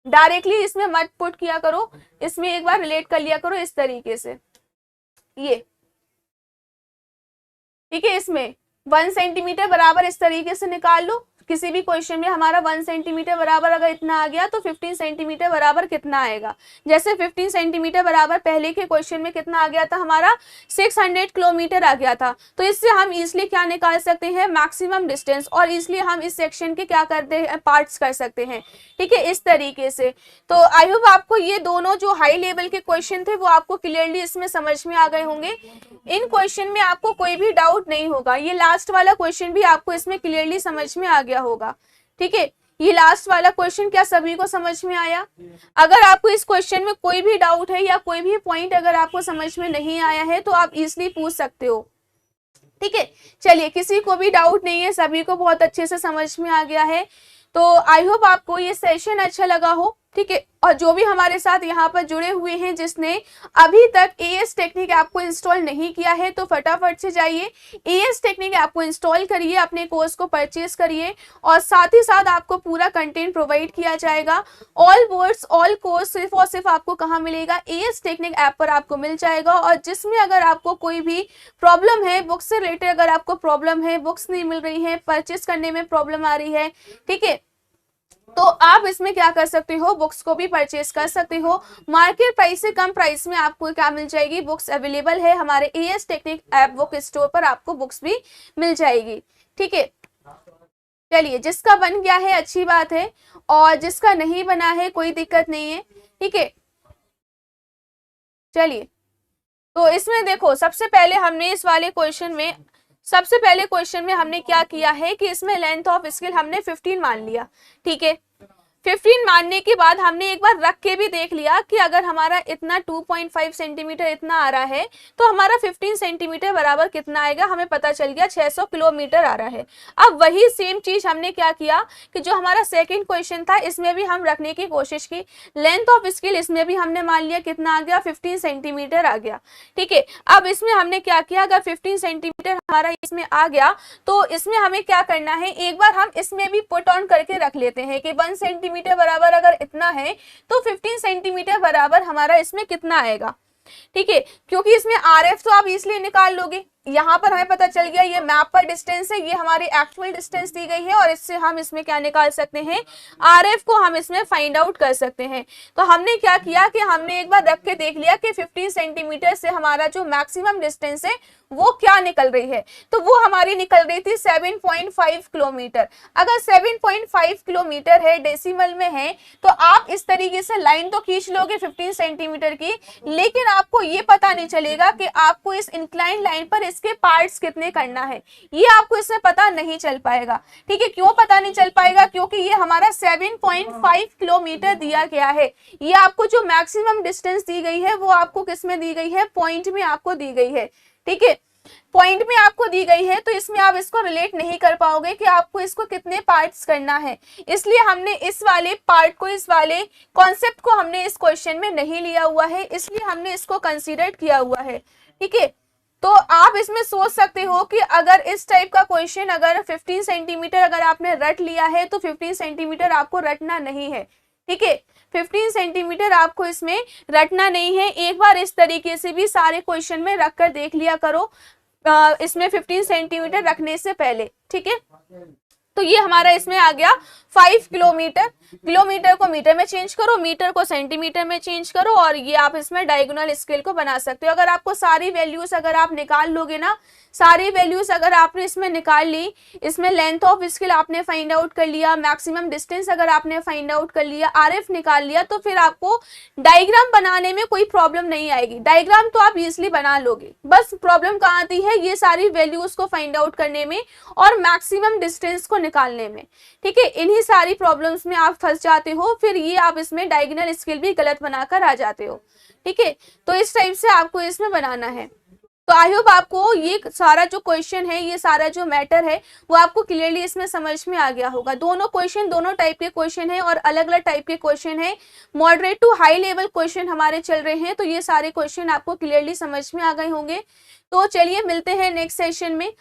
डायरेक्टली इसमें मत पुट किया करो, इसमें एक बार रिलेट कर लिया करो इस तरीके से। ये, ठीक है, इसमें 1 सेंटीमीटर बराबर इस तरीके से निकाल लो। किसी भी क्वेश्चन में हमारा 1 सेंटीमीटर बराबर अगर इतना आ गया तो 15 सेंटीमीटर बराबर कितना आएगा। जैसे 15 सेंटीमीटर बराबर पहले के क्वेश्चन में कितना आ गया था, हमारा 600 किलोमीटर आ गया था। तो इससे हम इजिली क्या निकाल सकते हैं, मैक्सिमम डिस्टेंस, और इसलिए हम इस सेक्शन के क्या करते हैं, पार्ट्स कर सकते हैं, ठीक है, इस तरीके से। तो आई होप आपको ये दोनों जो हाई लेवल के क्वेश्चन थे वो आपको क्लियरली इसमें समझ में आ गए होंगे। इन क्वेश्चन में आपको कोई भी डाउट नहीं होगा। ये लास्ट वाला क्वेश्चन भी आपको इसमें क्लियरली समझ में आ गया होगा, ठीक है। ये लास्ट वाला क्वेश्चन क्या सभी को समझ में आया? अगर आपको इस क्वेश्चन में कोई भी डाउट है या कोई भी पॉइंट अगर आपको समझ में नहीं आया है तो आप इजिली पूछ सकते हो, ठीक है। चलिए, किसी को भी डाउट नहीं है, सभी को बहुत अच्छे से समझ में आ गया है। तो आई होप आपको ये सेशन अच्छा लगा हो, ठीक है। और जो भी हमारे साथ यहाँ पर जुड़े हुए हैं जिसने अभी तक एएस टेक्निक ऐप को इंस्टॉल नहीं किया है तो फटाफट से जाइए एएस टेक्निक ऐप को इंस्टॉल करिए, अपने कोर्स को परचेज करिए, और साथ ही साथ आपको पूरा कंटेंट प्रोवाइड किया जाएगा। ऑल वर्ड्स ऑल कोर्स सिर्फ और सिर्फ आपको कहाँ मिलेगा, एएस टेक्निक ऐप पर आपको मिल जाएगा। और जिसमें अगर आपको कोई भी प्रॉब्लम है, बुक्स से रिलेटेड अगर आपको प्रॉब्लम है, बुक्स नहीं मिल रही है, परचेज करने में प्रॉब्लम आ रही है, ठीक है, तो आप इसमें क्या कर सकते हो, बुक्स को भी परचेज कर सकते हो। मार्केट प्राइस से कम प्राइस में आपको क्या मिल जाएगी, बुक्स अवेलेबल है हमारे as technique app book store पर, आपको बुक्स भी मिल जाएगी, ठीक है। चलिए, जिसका बन गया है अच्छी बात है, और जिसका नहीं बना है कोई दिक्कत नहीं है, ठीक है। चलिए, तो इसमें देखो सबसे पहले हमने इस वाले क्वेश्चन में हमने क्या किया है कि इसमें लेंथ ऑफ स्केल हमने 15 मान लिया, ठीक है। 15 मानने के बाद हमने एक बार रख के भी देख लिया कि अगर हमारा इतना 2.5 सेंटीमीटर इतना आ रहा है तो हमारा 15 सेंटीमीटर बराबर कितना आएगा, हमें पता चल गया 600 किलोमीटर आ रहा है। अब वही सेम चीज हमने क्या किया कि जो हमारा सेकंड क्वेश्चन था इसमें भी हम रखने की कोशिश की। लेंथ ऑफ स्केल इसमें भी हमने मान लिया कितना आ गया, 15 सेंटीमीटर आ गया, ठीक है। अब इसमें हमने क्या किया, अगर 15 सेंटीमीटर हमारा इसमें आ गया तो इसमें हमें क्या करना है, एक बार हम इसमें भी पुट ऑन करके रख लेते हैं कि 1 सेंटीमीटर बराबर अगर इतना है तो 15 सेंटीमीटर बराबर हमारा इसमें कितना आएगा, ठीक है। क्योंकि इसमें आरएफ तो आप इसलिए निकाल लोगे, यहाँ पर हमें पता चल गया ये मैप पर डिस्टेंस है, ये हमारी एक्चुअल डिस्टेंस दी गई है, और इससे हम इसमें क्या निकाल सकते हैं, आरएफ को हम इसमें फाइंड आउट कर सकते हैं। तो हमने क्या किया कि हमने एक बार रख के देख लिया कि 15 सेंटीमीटर से हमारा जो मैक्सिमम डिस्टेंस है वो क्या निकल रही है, तो वो हमारी निकल रही थी 7.5 किलोमीटर। अगर 7.5 किलोमीटर है, डेसिमल में है, तो आप इस तरीके से लाइन तो खींच लोगे 15 सेंटीमीटर की, लेकिन आपको ये पता नहीं चलेगा कि आपको इस इंक्लाइन लाइन पर इसके पार्ट्स कितने करना है, ये आपको इसमें पता नहीं चल पाएगा, ठीक है। क्यों पता नहीं चल पाएगा, क्योंकि ये हमारा 7.5 किलोमीटर दिया गया है। ये आपको जो मैक्सिमम डिस्टेंस दी गई है वो आपको किसमें दी गई है, पॉइंट में आपको दी गई है, ठीक है, पॉइंट में आपको दी गई है। तो इसमें आप इसको रिलेट नहीं कर पाओगे कि आपको इसको कितने पार्ट्स करना है, इसलिए हमने इस वाले पार्ट को, इस वाले कॉन्सेप्ट को हमने इस क्वेश्चन में नहीं लिया हुआ है, इसलिए हमने इसको कंसीडर किया हुआ है, ठीक है। तो आप इसमें सोच सकते हो कि अगर इस टाइप का क्वेश्चन अगर 15 सेंटीमीटर अगर आपने रट लिया है तो 15 सेंटीमीटर आपको रटना नहीं है, ठीक है। 15 सेंटीमीटर आपको इसमें रटना नहीं है। एक बार इस तरीके से भी सारे क्वेश्चन में रख कर देख लिया करो, इसमें 15 सेंटीमीटर रखने से पहले, ठीक है। तो ये हमारा इसमें आ गया 5 किलोमीटर। किलोमीटर को मीटर में चेंज करो, मीटर को सेंटीमीटर में चेंज करो, और ये आप इसमें डायगोनल स्केल को बना सकते हो। अगर आपको सारी वैल्यूज अगर आप निकाल लोगे ना, सारी वैल्यूज अगर आपने इसमें निकाल ली, इसमें लेंथ ऑफ स्केल आपने फाइंड आउट कर लिया, मैक्सिमम डिस्टेंस अगर आपने फाइंड आउट कर लिया, आरएफ निकाल लिया, तो फिर आपको डायग्राम बनाने में कोई प्रॉब्लम नहीं आएगी। डायग्राम तो आप इजिली बना लोगे, बस प्रॉब्लम कहाँ आती है, ये सारी वैल्यूज को फाइंड आउट करने में और मैक्सिमम डिस्टेंस को निकालने में, ठीक है। इन्हीं सारी प्रॉब्लम्स में आप फंस जाते हो, फिर ये आप इसमें डायगोनल स्केल भी गलत बनाकर आ जाते हो, ठीक है। तो इस टाइप से आपको इसमें बनाना है। तो आई होप आपको ये सारा जो क्वेश्चन है, ये सारा जो मैटर है वो आपको क्लियरली इसमें समझ में आ गया होगा। दोनों क्वेश्चन दोनों टाइप के क्वेश्चन है और अलग अलग टाइप के क्वेश्चन है, moderate to high level question हमारे चल रहे हैं, तो ये सारे क्वेश्चन आपको क्लियरली समझ में आ गए होंगे। तो चलिए मिलते हैं नेक्स्ट सेशन में।